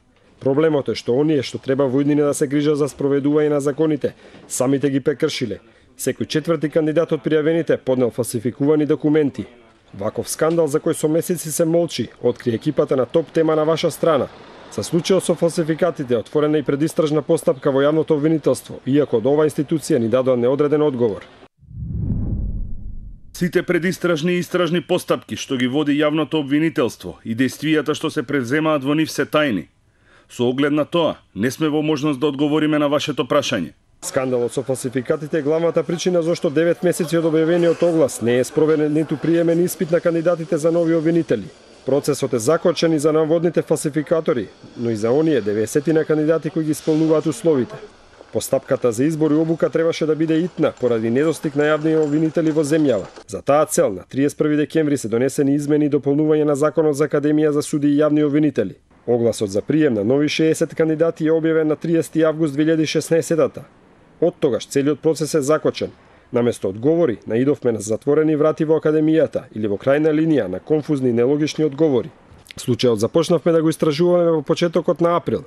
Проблемот е што оние што треба во иднина да се грижат за спроведување на законите, самите ги прекршиле. Секој четврти кандидат од пријавените поднел фалсификувани документи. Ваков скандал за кој со месеци се молчи, откри екипата на топ тема на ваша страна. За случајот со фалсификатите отворена и предистражна постапка во јавното обвинителство, иако од оваа институција ни дадоа неодреден одговор. Сите предистражни и истражни постапки што ги води јавното обвинителство и действијата што се преземаат во нив се тајни. Со оглед на тоа, не сме во можност да одговориме на вашето прашање. Скандалот со фалсификатите е главната причина зашто 9 месеци од објавениот оглас не е спроведен ниту приемен испит на кандидатите за нови обвинители. Процесот е закочен и за наводните фалсификатори, но и за оние 90 на кандидати кои ги исполнуваат условите. Постапката за избор и обука требаше да биде итна поради недостиг на јавни обвинители во земјава. За таа цел на 31 декември се донесени измени и дополнување на Законот за Академија за суди и јавни обвинители. Огласот за прием на нови 60 кандидати е објавен на 30 август 2016-та. Од тогаш целиот процес е закочен. Наместо одговори, наидовме на затворени врати во Академијата или во крајна линија на конфузни и нелогични одговори. Случајот започнавме да го истражуваме во почетокот на април.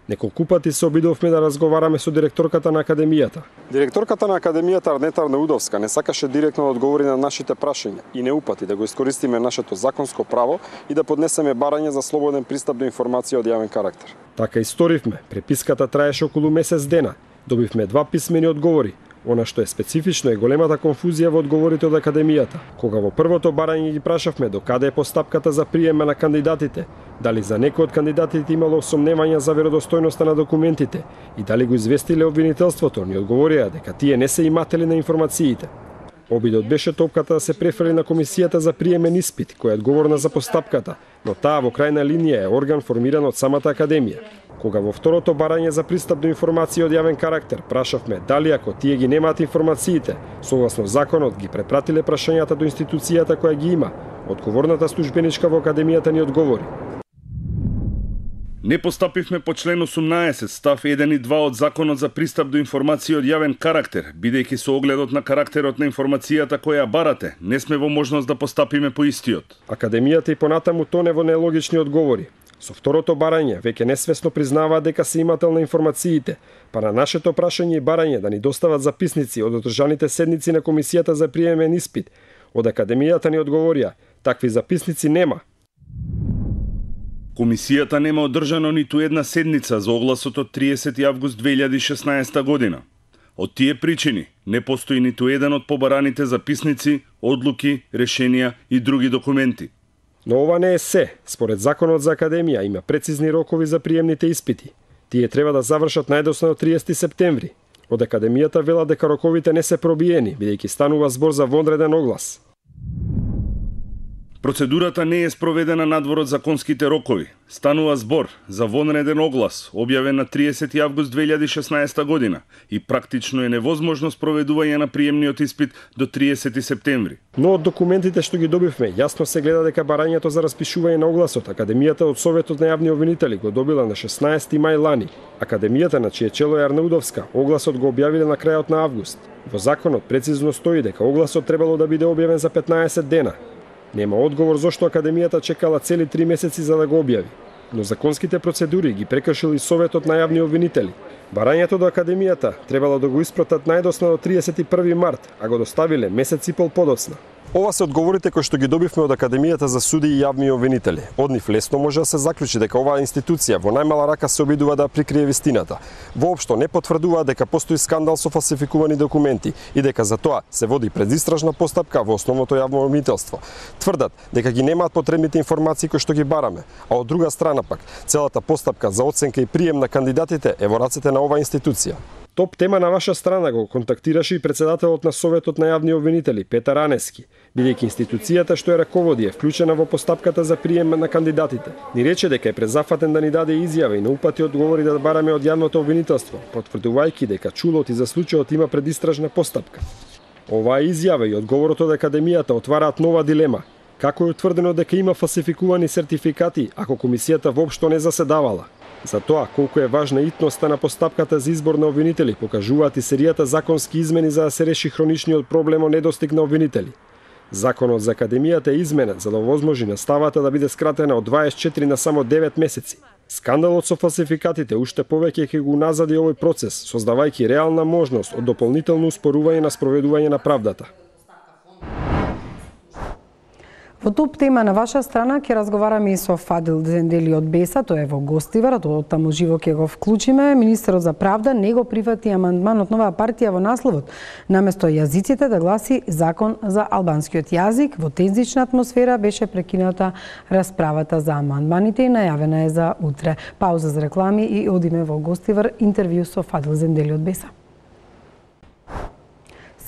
Неколку пати се обидовме да разговараме со директорката на Академијата. Директорката на Академијата Арнета Арнаудовска не сакаше директно да одговори на нашите прашања и не упати да го искористиме нашето законско право и да поднесеме барање за слободен пристап до информација од јавен карактер. Така и сторивме. Преписката траеше околу месец дена. Добивме 2 писмени одговори. Она што е специфично е големата конфузија во одговорите од Академијата. Кога во првото барање ги прашавме до каде е постапката за приема на кандидатите, дали за некој од кандидатите имало сомневања за веродостојноста на документите и дали го известиле обвинителството, ни одговорија дека тие не се иматели на информациите. Обидот беше топката да се префрли на Комисијата за приемен испит, која е одговорна за постапката, но таа во крајна линија е орган формиран од самата Академија. Кога во второто барање за пристап до информации од јавен карактер прашавме дали ако тие ги немаат информациите, согласно законот ги препратиле прашањата до институцијата која ги има, одговорната службеничка во Академијата ни одговори. Не постапивме по член 18 став 1 и 2 од Законот за пристап до информации од јавен карактер, бидејќи со огледот на карактерот на информацијата која барате, не сме во можност да постапиме по истиот. Академијата и понатаму тоне во нелогични одговори. Со второто барање веќе несвесно признаваат дека се имател на информациите, па на нашето прашање и барање да ни достават записници од одржаните седници на Комисијата за приемен испит, од Академијата ни одговорија, такви записници нема. Комисијата нема одржано ниту една седница за огласот од 30 август 2016 година. Од тие причини не постои ниту еден од побараните записници, одлуки, решенија и други документи. Но ова не е се. Според Законот за Академија има прецизни рокови за приемните испити. Тие треба да завршат најдосно 30 септември. Од Академијата велат дека роковите не се пробиени, бидејќи станува збор за вонреден оглас. Процедурата не е спроведена надвор од законските рокови. Станува збор за вонреден оглас, објавен на 30 август 2016 година и практично е невозможно спроведување на приемниот испит до 30 септември. Но од документите што ги добивме, јасно се гледа дека барањето за распишување на огласот Академијата од Советот на јавни обвинители го добила на 16 мај лани. Академијата на чие чело е Арнаудовска, огласот го објавиле на крајот на август. Во законот прецизно стои дека огласот требало да биде објавен за 15 дена. Нема одговор зошто Академијата чекала цели 3 месеци за да го објави. Но законските процедури ги прекршил и Советот на јавни обвинители. Барањето до Академијата требало да го испратат најдосно до 31 март, а го доставиле месец и пол подоцна. Ова се одговорите кои што ги добивме од Академијата за суди и јавни обвинители. Од нив лесно може да се заклучи дека оваа институција во најмала рака се обидува да прикрие вистината. Воопшто не потврдува дека постои скандал со фалсификувани документи и дека за тоа се води предистражна постапка во основното јавно обвинителство. Тврдат дека ги немаат потребните информации кои што ги бараме, а од друга страна пак целата постапка за оценка и прием на кандидатите е во рацете на оваа институција. Топ тема на ваша страна го контактираше и председателот на Советот на јавни обвинители Петар Анески, бидејќи институцијата што ја раководи е вклучена во постапката за прием на кандидатите. Ни рече дека е презафатен да ни даде изјава и на упати одговори да бараме од јавното обвинителство, потврдувајќи дека чулот и за случајот има предистражна постапка. Оваа изјава и одговорот од Академијата отвараат нова дилема. Како е утврдено дека има фалсификувани сертификати ако комисијата воопшто не заседавала? За тоа колку е важна итноста на постапката за избор на обвинители покажуваат и серијата законски измени за да се реши хроничниот проблем од недостиг на обвинители. Законот за Академијата е изменен за да овозможи наставата да биде скратена од 24 на само 9 месеци. Скандалот со фалсификатите уште повеќе ќе го назади овој процес, создавајќи реална можност од дополнително успорување на спроведување на правдата. Во топ тема на ваша страна ќе разговараме и со Фадил Зендели од Беса, тој е во гостивар, таму живо ќе го вклучиме. Министерот за правда не го прифати амандман од Нова партија во насловот. Наместо јазиците да гласи Закон за албанскиот јазик, во тензична атмосфера беше прекината расправата за амандманите и најавена е за утре. Пауза за реклами и одиме во гостивар, интервју со Фадил Зендели од Беса.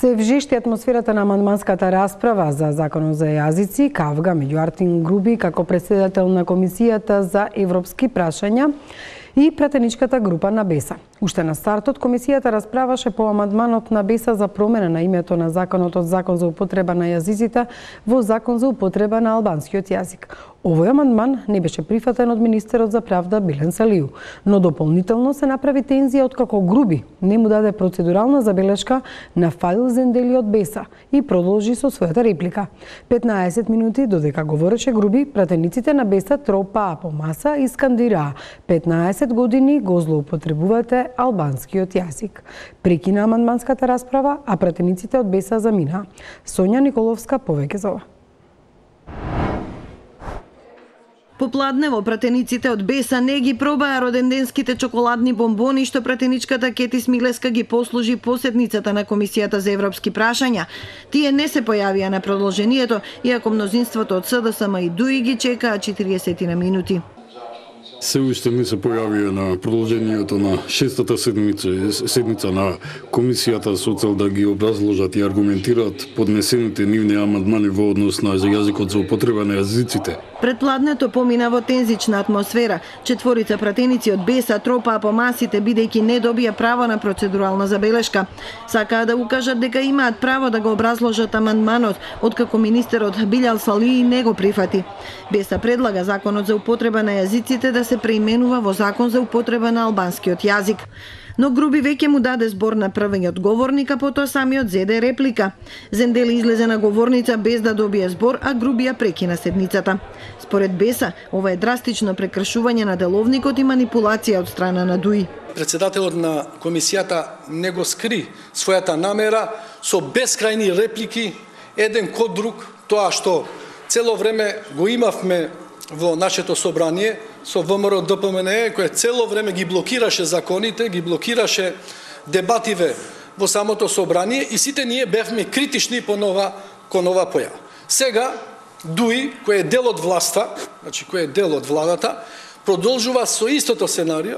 Се вжешти атмосферата на амандманската расправа за Законот за јазици, кавга меѓу Артин Груби како претседател на Комисијата за европски прашања и пратеничката група на Беса. Уште на стартот, Комисијата расправаше по амандманот на Беса за промена на името на Законот од Закон за употреба на јазиците во Закон за употреба на албанскиот јазик. Овој амандман не беше прифатен од министерот за правда Билен Салију, но дополнително се направи тензија откако Груби не му даде процедурална забелешка на Фадил Зендели од Беса и продолжи со својата реплика. 15 минути додека говореше Груби, пратениците на Беса тропаа по маса и скандираа: 15 години го злоупотребувате албанскиот јазик. Прекина амандманската расправа, а пратениците од Беса заминаа. Сонја Николовска повеќе за ова. Попладнево пратениците од Беса не ги пробаа роденденските чоколадни бомбони што пратеничката Кети Смилеска ги послужи поседницата на Комисијата за европски прашања. Тие не се појавија на продолжението, иако мнозинството од СДСМ и ДУИ ги чекаа 40 на минути. Се уште не се појавија на продолжението на шестата седница на Комисијата со цел да ги образложат и аргументираат поднесените нивни амандмани во однос на јазикот за употреба на јазиците. Предпладнето помина во тензична атмосфера. Четворица пратеници од Беса тропаа по масите бидејќи не добија право на процедурална забелешка. Сакаа да укажат дека имаат право да го образложат амандманот, откако министерот Билен Салију не го прифати. Беса предлага Законот за употреба на јазиците да се преименува во Закон за употреба на албанскиот јазик. Но Груби веќе му даде збор на првиот говорник, а потоа самиот зеде реплика. Зендели излезе на говорница без да добие збор, а Груби ја прекина седницата. Според Беса, ова е драстично прекршување на деловникот и манипулација од страна на ДУИ. Председателот на комисијата не го скри својата намера со бескрајни реплики еден кон друг, тоа што цело време го имавме во нашето собрание со ВМРО ДПМНЕ, кој цело време ги блокираше законите, ги блокираше дебативе во самото собрание и сите ние бевме критични кон ова појава. Сега ДУИ, кој е дел од власта, значи кој е дел од владата, продолжува со истото сценарио,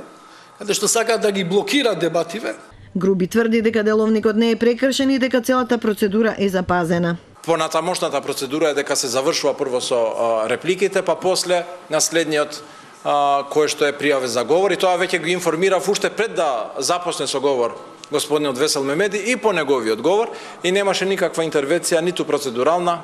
каде што сака да ги блокира дебативе. Груби тврди дека деловникот не е прекршен и дека целата процедура е запазена. Понатамошната процедура е дека се завршува прво со репликите, па после наследниот кој што е пријавен за говор, и тоа веќе го информирав уште пред да започне со говор господинот Весел Мемеди и по неговиот говор, и немаше никаква интервенција, ниту процедурална,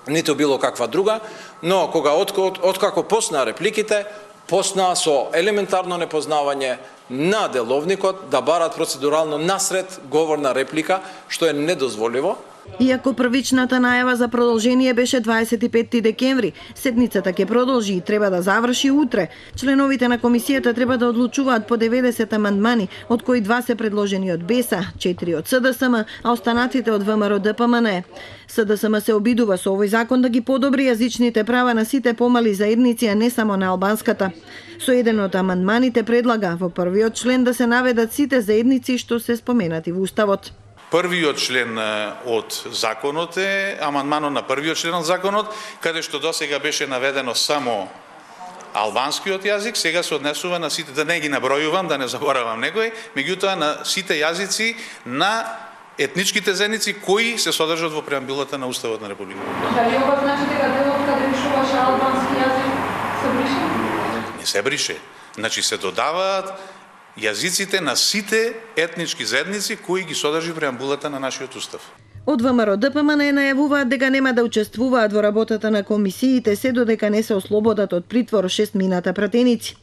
ниту било каква друга, но кога откако почнаа репликите, почнаа со елементарно непознавање на деловникот да барат процедурално насред говорна реплика, што е недозволиво. Иако првичната најава за продолжение беше 25 декември, седницата ќе продолжи и треба да заврши утре. Членовите на комисијата треба да одлучуваат по 90 амандмани, од кои 2 се предложени од Беса, 4 од СДСМ, а останатите од ВМРО ДПМНЕ. СДСМ се обидува со овој закон да ги подобри јазичните права на сите помали заедници, а не само на албанската. Со еден од амандманите предлага во првиот член да се наведат сите заедници што се споменати во Уставот. Првиот член од законот е амандманот на првиот член од законот, каде што досега беше наведено само албанскиот јазик, сега се однесува на сите, да не ги набројувам, да не заборавам некој, меѓутоа на сите јазици на етничките заедници кои се содржат во преамбилата на Уставот на Републиката. Дали ова значи дека делот каде пишуваше албански јазик се брише? Не се брише. Значи се додаваат јазиците на сите етнички заедници кои ги содржи преамбулата на нашиот устав. Од ВМРО ДПМНЕ најавуваат дека нема да учествуваат во работата на комисиите се додека не се ослободат од притвор 6 мината пратеници.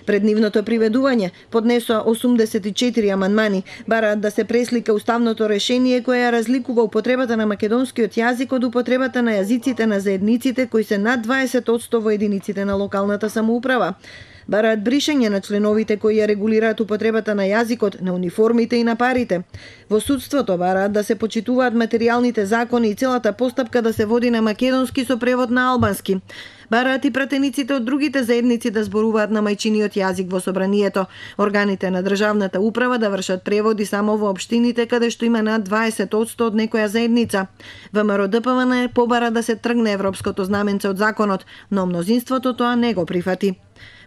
Пред нивното приведување поднесоа 84 амандмани, бараат да се преслика уставното решение кое ја разликува употребата на македонскиот јазик од употребата на јазиците на заедниците кои се над 20% во единиците на локалната самоуправа. Бараат бришење на членовите кои ја регулираат употребата на јазикот, на униформите и на парите. Во судството бараат да се почитуваат материјалните закони и целата постапка да се води на македонски со превод на албански. Бараат и пратениците од другите заедници да зборуваат на мајчиниот јазик во собранието. Органите на државната управа да вршат преводи само во општините каде што има над 20% од некоја заедница. ВМРО ДПМН побара да се тргне европското знаменце од законот, но мнозинството тоа не го прифати.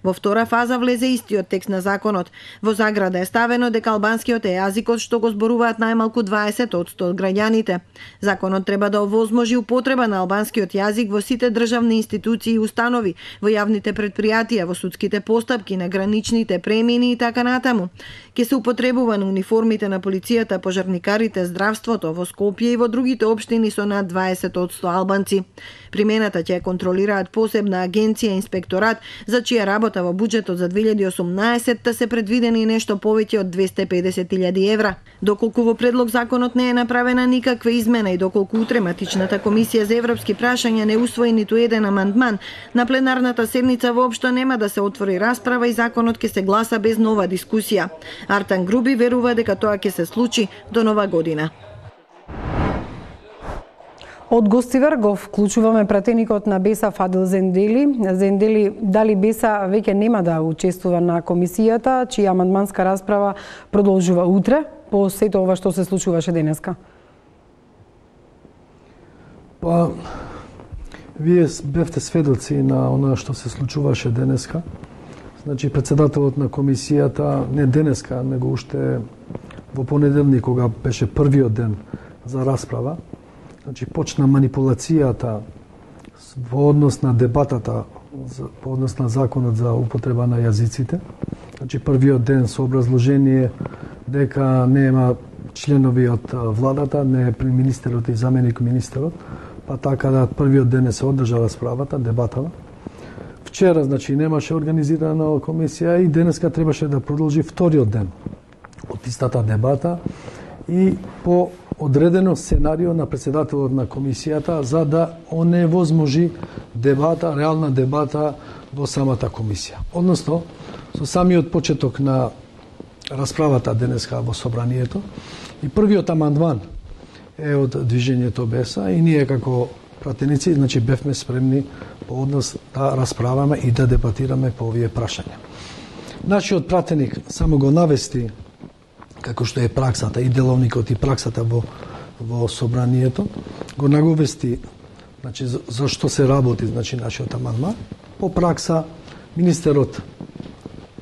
Во втора фаза влезе истиот текст на законот. Во заграда е ставено дека албанскиот е јазикот што го зборуваат најмалку 20% од граѓаните. Законот треба да овозможи употреба на албанскиот јазик во сите државни институции и установи, во јавните претпријатија, во судските постапки, на граничните премини и така натаму. Ке се употребува на униформите на полицијата, пожарникарите, здравството, во Скопје и во другите општини со над 20% албанци. Примената ќе контролираат посебна агенција инспекторат, за чија работа во буџетот за 2018 се предвидени нешто повеќе од 250.000 евра. Доколку во предлог законот не е направена никаква измена и доколку утре матичната комисија за европски прашања не усвои ниту еден амандман, на пленарната седница воопшто нема да се отвори расправа и законот ќе се гласа без нова дискусија. Артан Груби верува дека тоа ќе се случи до нова година. Од Гостивар го вклучуваме пратеникот на БЕСА Фадил Зендели. Зендели, дали БЕСА веќе нема да учествува на комисијата, чија амандманска расправа продолжува утре, по сето ова што се случуваше денеска? Па, вие бевте сведоци на она што се случуваше денеска. Значи, председателот на комисијата, не денеска, него уште во понеделник, кога беше првиот ден за расправа, значи, почна манипулацијата во однос на дебатата, во однос на законот за употреба на јазиците. Значи, првиот ден со образложение дека нема членови од владата, не е министерот и заменик министерот, па така да првиот ден не се одржа расправата, дебатава. Вчера, значи, немаше организирана комисија и денеска требаше да продолжи вториот ден од истата дебата и по одредено сценарио на председателот на комисијата за да оневозможи дебата, реална дебата во самата комисија. Односно, со самиот почеток на расправата денеска во собранието и првиот амандман е од движењето БЕСА и ние како пратеници, значи, бевме спремни по однос да расправаме и да дебатираме по овие прашања. Нашиот пратеник само го навести како што е праксата и деловникот и праксата во собранието, го наговести, значи, за што се работи, значи, нашиот амандман. По пракса, министерот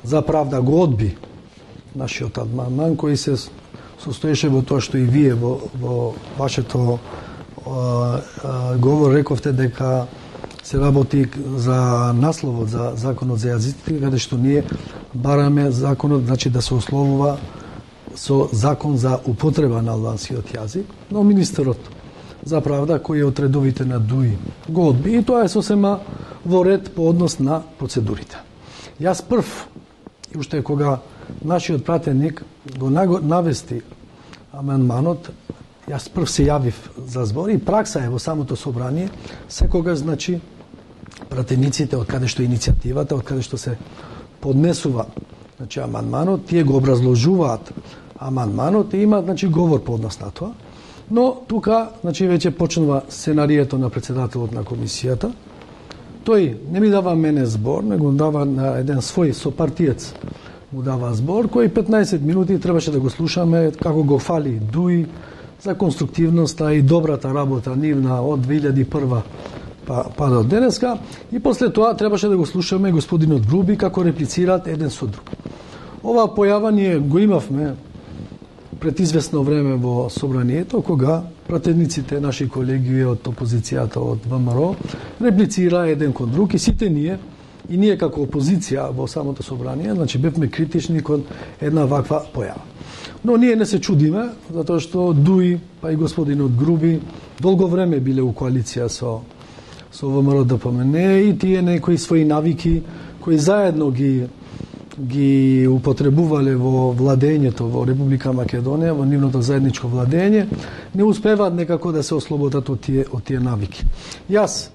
за правда го одби нашиот амандман, кој се состоеше во тоа што и вие во вашето говор рековте дека се работи за насловот за законот за јазиците, каде што ние бараме законот, значи, да се условува со закон за употреба на албанскиот јазик, но министерот за правда, кој е од редовите на ДУИ, го одби и тоа е сосема во ред по однос на процедурите. Јас прв, уште кога нашиот пратеник го навести амандманот, јас прв се јавив за збор и пракса е во самото собрание, секогаш, значи, пратениците од каде што иницијативата, од каде што се поднесува, значи, амандманот, тие го образложуваат амандманот и има, значи, говор по однос на тоа. Но тука, значи, веќе почнува сценарието на председателот на комисијата. Тој не ми дава мене збор, него дава на еден свој сопартиец му дава збор, кој 15 минути требаше да го слушаме како го фали ДУИ за конструктивноста и добрата работа нивна од 2001 па до денеска и после тоа требаше да го слушаме господинот Груби како реплицираат еден со друг. Ова појава ние го имавме пред известно време во собранието, кога пратениците, наши колеги од опозицијата од ВМРО, реплицира еден кон друг и сите ние, и ние како опозиција во самото собрание, значи бевме критични кон една ваква појава. Но ние не се чудиме, затоа што ДУИ, па и господинот Груби, долго време биле у коалиција со ВМРО ДПМН и тие некои своји навики кои заедно ги употребувале во владењето во Република Македонија, во нивното заедничко владење, не успеваат некако да се ослободат од тие навики. Јас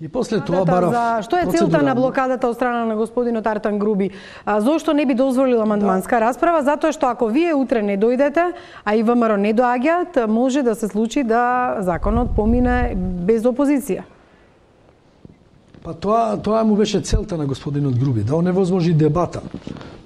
И после тоа барав што е целта на блокадата од страна на господинот Артан Груби? Зошто не би дозволил амандманска расправа? Затоа што ако вие утре не дојдете, а и ВМРО не доаѓаат, може да се случи да законот помине без опозиција. Па тоа му беше целта на господинот Груби, да оневозможи дебата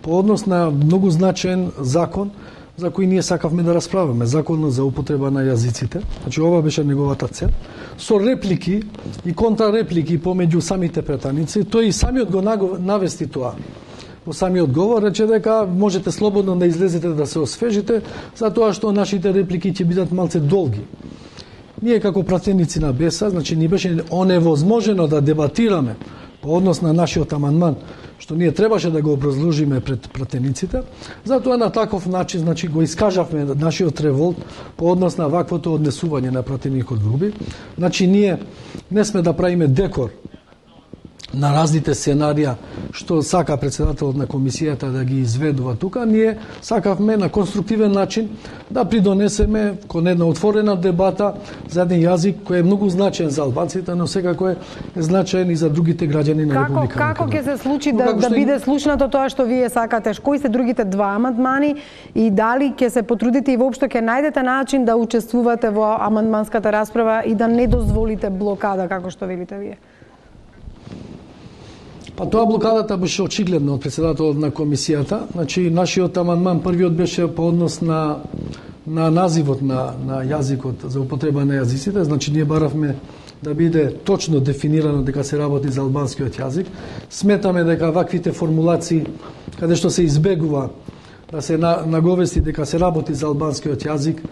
по однос на многу значаен закон за кој ние сакавме да расправаме, законот за употреба на јазиците. Значи ова беше неговата цел. Со реплики и контрареплики помеѓу самите претаници, тој и самиот го навести тоа. Во самиот говор рече дека можете слободно да излезете да се освежите, затоа што нашите реплики ќе бидат малце долги. Ние како пратеници на БЕСА, значи ни беше оневозможено да дебатираме по однос на нашиот амандман, што ние требаше да го образложиме пред пратениците, затоа на таков начин значи го искажавме нашиот револт по однос на ваквото однесување на пратеникот Груби. Значи ние не сме да правиме декор на разните сценарија што сака председателот на комисијата да ги изведува тука, ние сакавме на конструктивен начин да придонесеме кон една отворена дебата за еден јазик кој е многу значаен за албанците, но секако е значаен и за другите граѓани на Република Македонија. Како ќе се случи да биде слушнато тоа што вие сакате? Кои се другите два амандмани и дали ќе се потрудите и воопшто ќе најдете начин да учествувате во амандманската расправа и да не дозволите блокада како што велите вие? Па тоа блокадата беше очигледна од председателот на комисијата. Значи нашиот амандман првиот беше по однос на називот на јазикот за употреба на јазиците. Значи ние баравме да биде точно дефинирано дека се работи за албанскиот јазик. Сметаме дека ваквите формулации каде што се избегува да се наговести дека се работи за албанскиот јазик,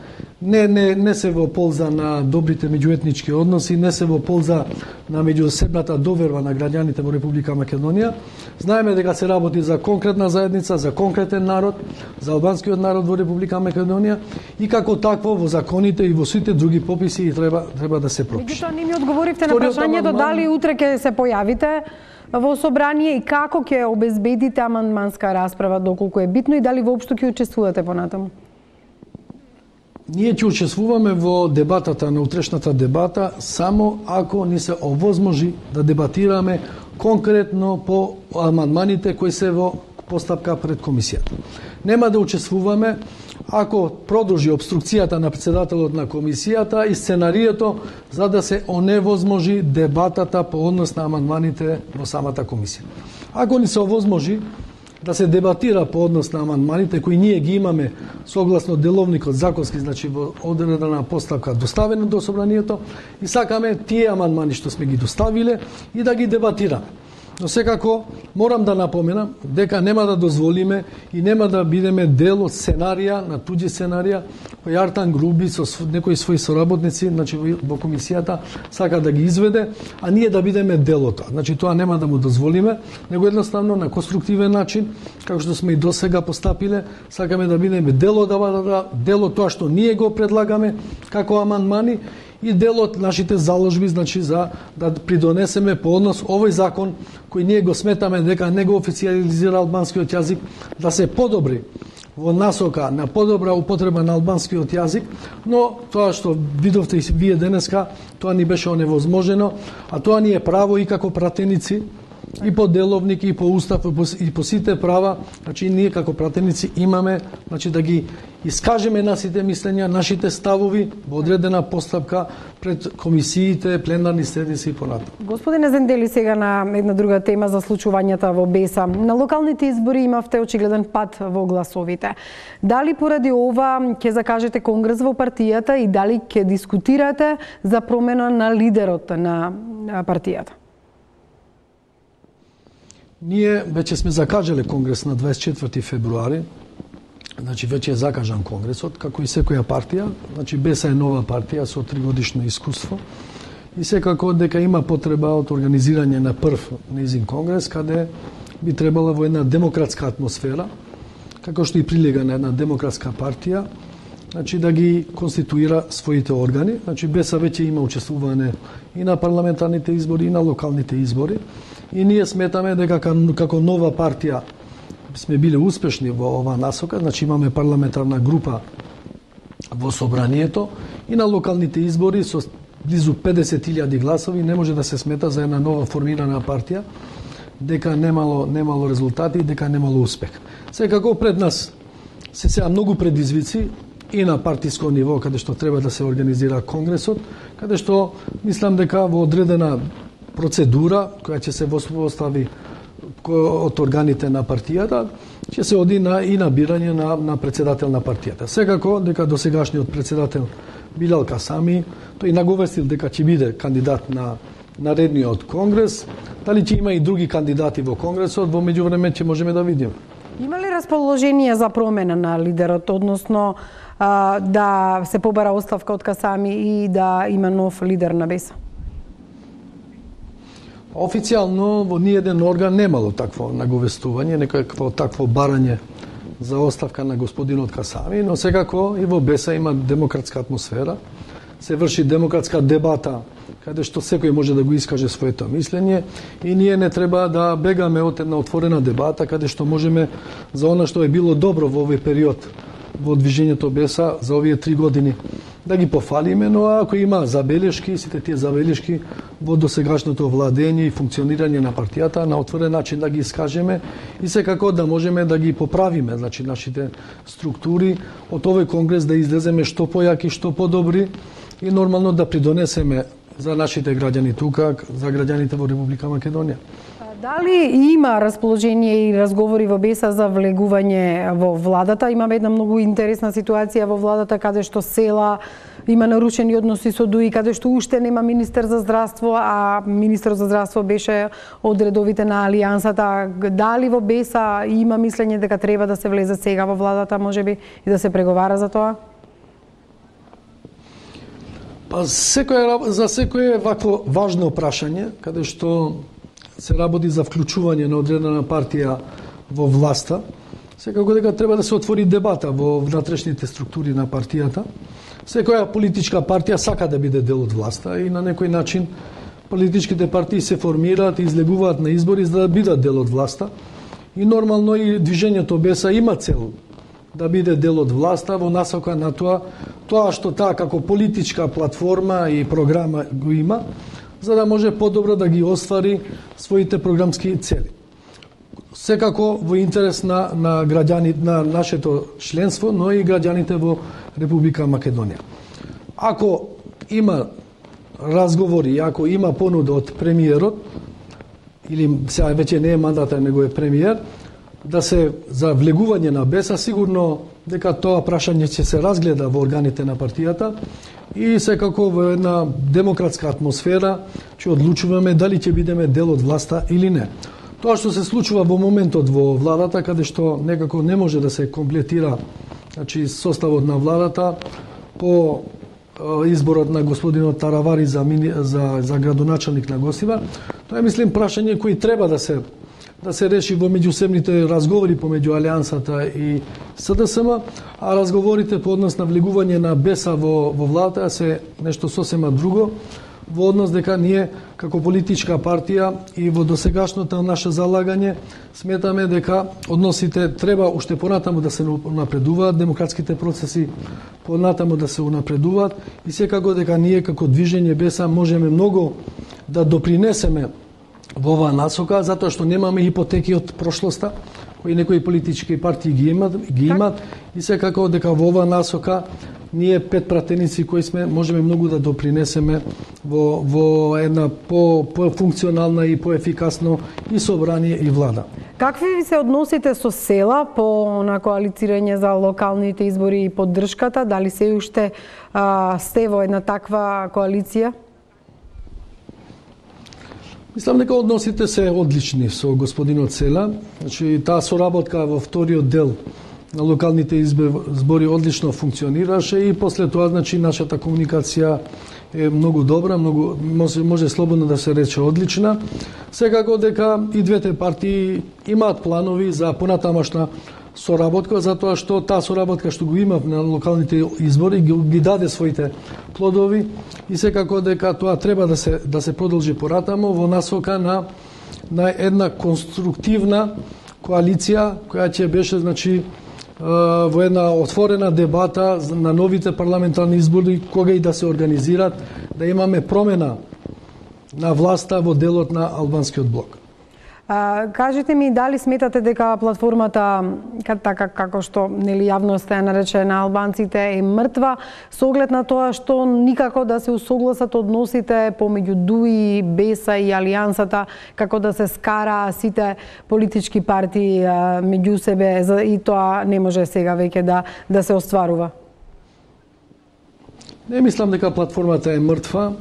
не се во полза на добрите меѓуетнички односи, не се во полза на меѓусебната доверба на граѓаните во Република Македонија. Знаеме дека се работи за конкретна заедница, за конкретен народ, за албанскиот народ во Република Македонија и како такво во законите и во сите други пописи треба да се пропише. Меѓутоа не ми одговоривте на прашањето дали утре ќе се појавите во собрание и како ќе обезбедите амандманска расправа, доколку е битно и дали воопшто ќе учествувате понатаму? Ние ќе учествуваме во дебатата на утрешната дебата само ако ни се овозможи да дебатираме конкретно по амандманите кои се во постапка пред комисијата. Нема да учествуваме ако продолжи обструкцијата на председателот на комисијата и сценарието за да се оневозможи дебатата по однос на амандманите во самата комисија. Ако ни се овозможи да се дебатира по однос на амандманите кои ние ги имаме согласно деловникот законски, значи во одредена постапка доставено до собранието и сакаме тие амандмани што сме ги доставиле и да ги дебатираме. Но секако морам да напоменам дека нема да дозволиме и нема да бидеме дел од сценарија, на туѓи сценарија, кој Артан Груби со некои своји соработници, значи во комисијата сака да ги изведе, а ние да бидеме дел од тоа. Значи тоа нема да му дозволиме, него едноставно на конструктивен начин, како што сме и досега постапиле, сакаме да бидеме дел од тоа што ние го предлагаме како амандмани и дел од нашите заложби, значи за да придонесеме по однос овој закон кој ние го сметаме дека не го официализира албанскиот јазик, да се подобри во насока на подобра употреба на албанскиот јазик, но тоа што видовте и вие денеска, тоа ни беше оневозможено, а тоа ни е право и како пратеници, и по деловник, и по устав, и по сите права, значи ние како пратеници имаме значи да ги искажеме нашите мислења, нашите ставови во одредена постапка пред комисиите, пленарни седници и понатаму. Господине Зендели, сега на една друга тема за случувањата во БЕСА. На локалните избори имавте очигледен пад во гласовите. Дали поради ова ќе закажете конгрес во партијата и дали ќе дискутирате за промена на лидерот на партијата? Ние веќе сме закажале конгрес на 24 февруари, значи веќе е закажан конгресот, како и секоја партија, значи БЕСА е нова партија со 3-годишно искуство и секако дека има потреба од организирање на прв низин конгрес, каде би требала во една демократска атмосфера, како што и прилега на една демократска партија, значи да ги конституира своите органи. Значи БЕСА веќе има учествување и на парламентарните избори и на локалните избори. И ние сметаме дека како нова партија сме биле успешни во ова насока, значи имаме парламентарна група во собранието и на локалните избори со близу 50.000 гласови, не може да се смета за една нова формирана партија дека немало резултати, дека немало успех. Секако пред нас се сега многу предизвици и на партиско ниво, каде што треба да се организира конгресот, каде што мислам дека во одредена процедура која ќе се постави од органите на партијата, ќе се оди на бирање на председател на партијата. Секако дека досегашниот председател Билал Касами, тој наговестил дека ќе биде кандидат на наредниот конгрес. Дали ќе има и други кандидати во конгресот, во меѓувреме ќе можеме да видиме. Има ли расположение за промена на лидерот, односно да се побара оставка од Касами и да има нов лидер на БЕСА? Официјално во ниеден орган немало такво наговестување, некакво такво барање за оставка на господинот Касами, но секако и во БЕСА има демократска атмосфера, се врши демократска дебата, каде што секој може да го искаже своето мислење и ние не треба да бегаме од една отворена дебата, каде што можеме за она што е било добро во овој период во движењето БЕСА за овие 3 години да ги пофалиме, но ако има забелешки, сите тие забелешки во досегашното владење и функционирање на партијата, на отворен начин да ги искажеме и секако да можеме да ги поправиме, значи нашите структури, од овој конгрес да излеземе што појаки, што подобри и нормално да придонесеме за нашите граѓани тука, за граѓаните во Република Македонија. Дали има расположение и разговори во БЕСА за влегување во владата? Имаме една многу интересна ситуација во владата каде што села има нарушени односи со ДУИ, каде што уште нема министер за здравство, а министер за здравство беше од редовите на Алијансата. Дали во БЕСА има мислење дека треба да се влезе сега во владата, можеби и да се преговара за тоа? За секое вакво важно прашање, каде што се работи за вклучување на одредена партија во власта, секако дека треба да се отвори дебата во внатрешните структури на партијата. Секоја политичка партија сака да биде дел од власта и на некој начин политичките партии се формираат и излегуваат на избори за да бидат дел од власта. И нормално и движењето БЕСА има цел да биде дел од власта во насока на тоа што таа како политичка платформа и програма го има, за да може подобро да ги оствари своите програмски цели. Секако во интерес на граѓаните на нашето членство, но и граѓаните во Република Македонија. Ако има разговори, ако има понуда од премиерот, или сега веќе не е мандатар, него е премиер, да се за влегување на БЕСА, сигурно дека тоа прашање ќе се разгледа во органите на партијата и секако во една демократска атмосфера ќе одлучуваме дали ќе бидеме дел од власта или не. Тоа што се случува во моментот во владата, каде што некако не може да се комплетира, значи составот на владата по изборот на господинот Таравари за градоначалник на Госива, тоа е мислим прашање кои треба да се реши во меѓусебните разговори помеѓу Алијансата и СДСМ, а разговорите по однос на влегување на БЕСА во владата се нешто сосема друго, во однос дека ние како политичка партија и во досегашното наше залагање сметаме дека односите треба уште понатаму да се унапредуваат, демократските процеси понатаму да се унапредуваат и секако дека ние како движење БЕСА можеме многу да допринесеме во оваа насока, затоа што немаме ипотеки од прошлоста, кои некои политички партии ги имат и секако дека во оваа насока ние 5 пратеници кои сме можеме многу да допринесеме во една по-функционална и по-ефикасно и собрание и влада. Какви се односите со села по на коалицирање за локалните избори и поддршката? Дали се уште сте во една таква коалиција? Мислам дека односите се одлични со господинот Села. Значи, таа соработка во вториот дел на локалните избори одлично функционираше и после тоа, значи, нашата комуникација е многу добра, многу може слободно да се рече одлична. Секако дека и двете партии имаат планови за понатамошна соработка, затоа што таа соработка што го имав на локалните избори ги даде своите плодови и секако дека тоа треба да се продолжи поратамо во насока на една конструктивна коалиција која ќе беше, значи, во една отворена дебата на новите парламентарни избори, кога и да се организират, да имаме промена на власта во делот на албанскиот блок. Кажете ми, дали сметате дека платформата, така како што нели јавноста ја нарече на албанците, е мртва, со оглед на тоа што никако да се усогласат односите помеѓу ДУИ, БЕСА и Алијансата, како да се скара сите политички партии меѓу себе, и тоа не може сега веќе да се остварува? Не мислам дека платформата е мртва.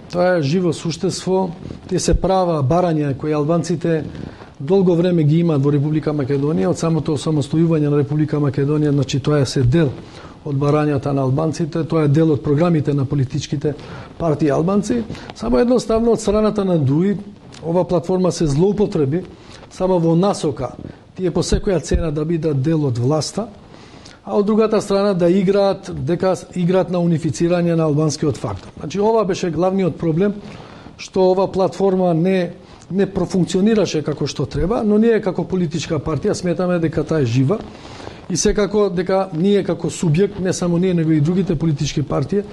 Тоа е живо суштество, те се права барања кои албанците долго време ги имаат во Република Македонија, од самото самостојување на Република Македонија, значи тоа е дел од барањата на албанците, тоа е дел од програмите на политичките партии албанци, само едноставно од страната на ДУИ ова платформа се злоупотреби само во насока тие по секоја цена да бидат дел од власта, а од другата страна да играат на унифицирање на албанскиот фактор. Значи, ова беше главниот проблем, што ова платформа не профункционираше како што треба, но ние како политичка партија сметаме дека таа е жива и секако дека ние како субјект, не само ние, него и другите политички партии,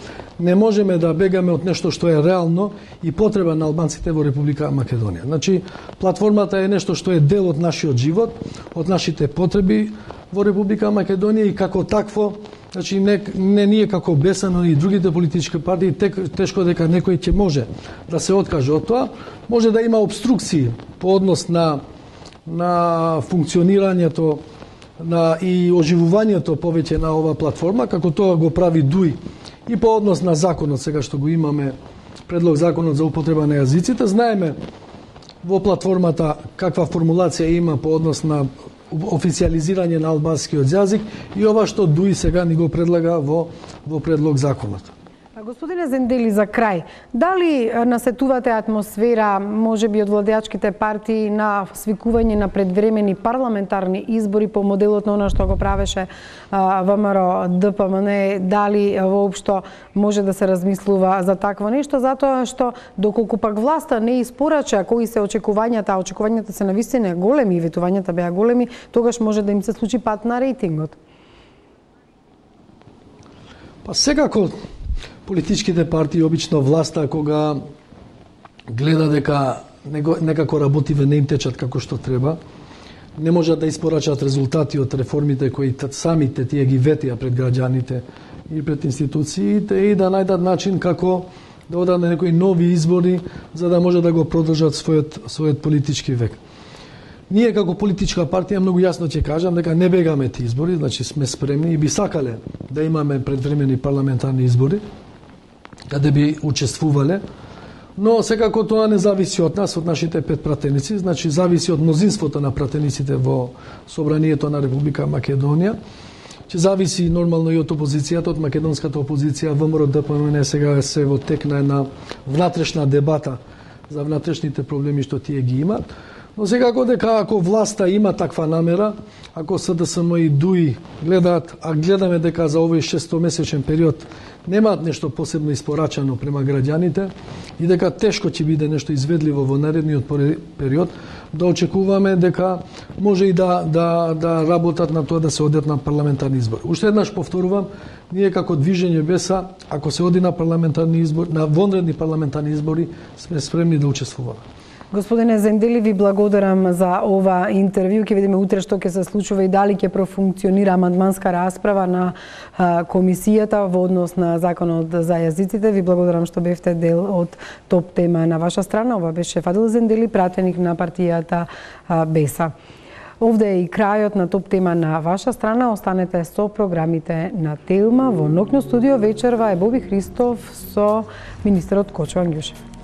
не можеме да бегаме од нешто што е реално и потреба на албанците во Република Македонија. Значи, платформата е нешто што е дел од нашиот живот, од нашите потреби во Република Македонија и како такво, значи не ние како БЕСА, но и другите политички партии, тешко дека некој ќе може да се откаже од тоа, може да има обструкции по однос на функционирањето и оживувањето повеќе на ова платформа, како тоа го прави ДУИ и по однос на законот, сега што го имаме предлог законот за употреба на јазиците, знаеме во платформата каква формулација има по однос на официализирање на албанскиот јазик и ова што ДУИ сега ни го предлага во предлог законот. Господине Зендели, за крај, дали насетувате атмосфера, може би од владеачките партии, на свикување на предвремени парламентарни избори по моделот на она што го правеше ВМРО ДПМН, дали воопшто може да се размислува за такво нешто, затоа што доколку пак власта не испорача кои се очекувањата, а очекувањата се навистина големи и ветувањата беа големи, тогаш може да им се случи пат на рейтингот. Па секако политичките партии, обично власта, кога гледа дека некако работиве не им течат како што треба, не можат да испорачат резултати од реформите кои самите тие ги ветија пред граѓаните и пред институциите и да најдат начин како да одат на некои нови избори за да може да го продолжат својот политички век. Ние како политичка партија многу јасно ќе кажам дека не бегаме тие избори, значи сме спремни и би сакале да имаме предвремени парламентарни избори, каде би учествувале, но секако тоа не зависи од нас, од нашите 5 пратеници, значи зависи од мнозинството на пратениците во Собранието на Република Македонија, ќе зависи нормално и од опозицијата, од македонската опозиција. ВМРО ДПМН сега се во тек на една внатрешна дебата за внатрешните проблеми што тие ги имат. Но секако дека ако власта има таква намера, ако СДСМ и ДУИ гледаат, а гледаме дека за овој 6-месечен период немаат нешто посебно испорачано према граѓаните и дека тешко ќе биде нешто изведливо во наредниот период, да очекуваме дека може и да работат на тоа да се одат на парламентарни избори. Уште еднаш повторувам, ние како движење БЕСА, ако се оди на парламентарни избори, на вонредни парламентарни избори, сме спремни да учествуваме. Господине Зендели, ви благодарам за ова интервју. Ќе видиме утре што ќе се случува и дали ќе профункционира амандманска расправа на комисијата во однос на законот за јазиците. Ви благодарам што бевте дел од топ тема на ваша страна. Ова беше Фадил Зендели, пратеник на партијата БЕСА. Овде е и крајот на топ тема на ваша страна. Останете со програмите на Телма. Во ноќно студио вечерва е Боби Христов со министерот Кочо Ангјушев.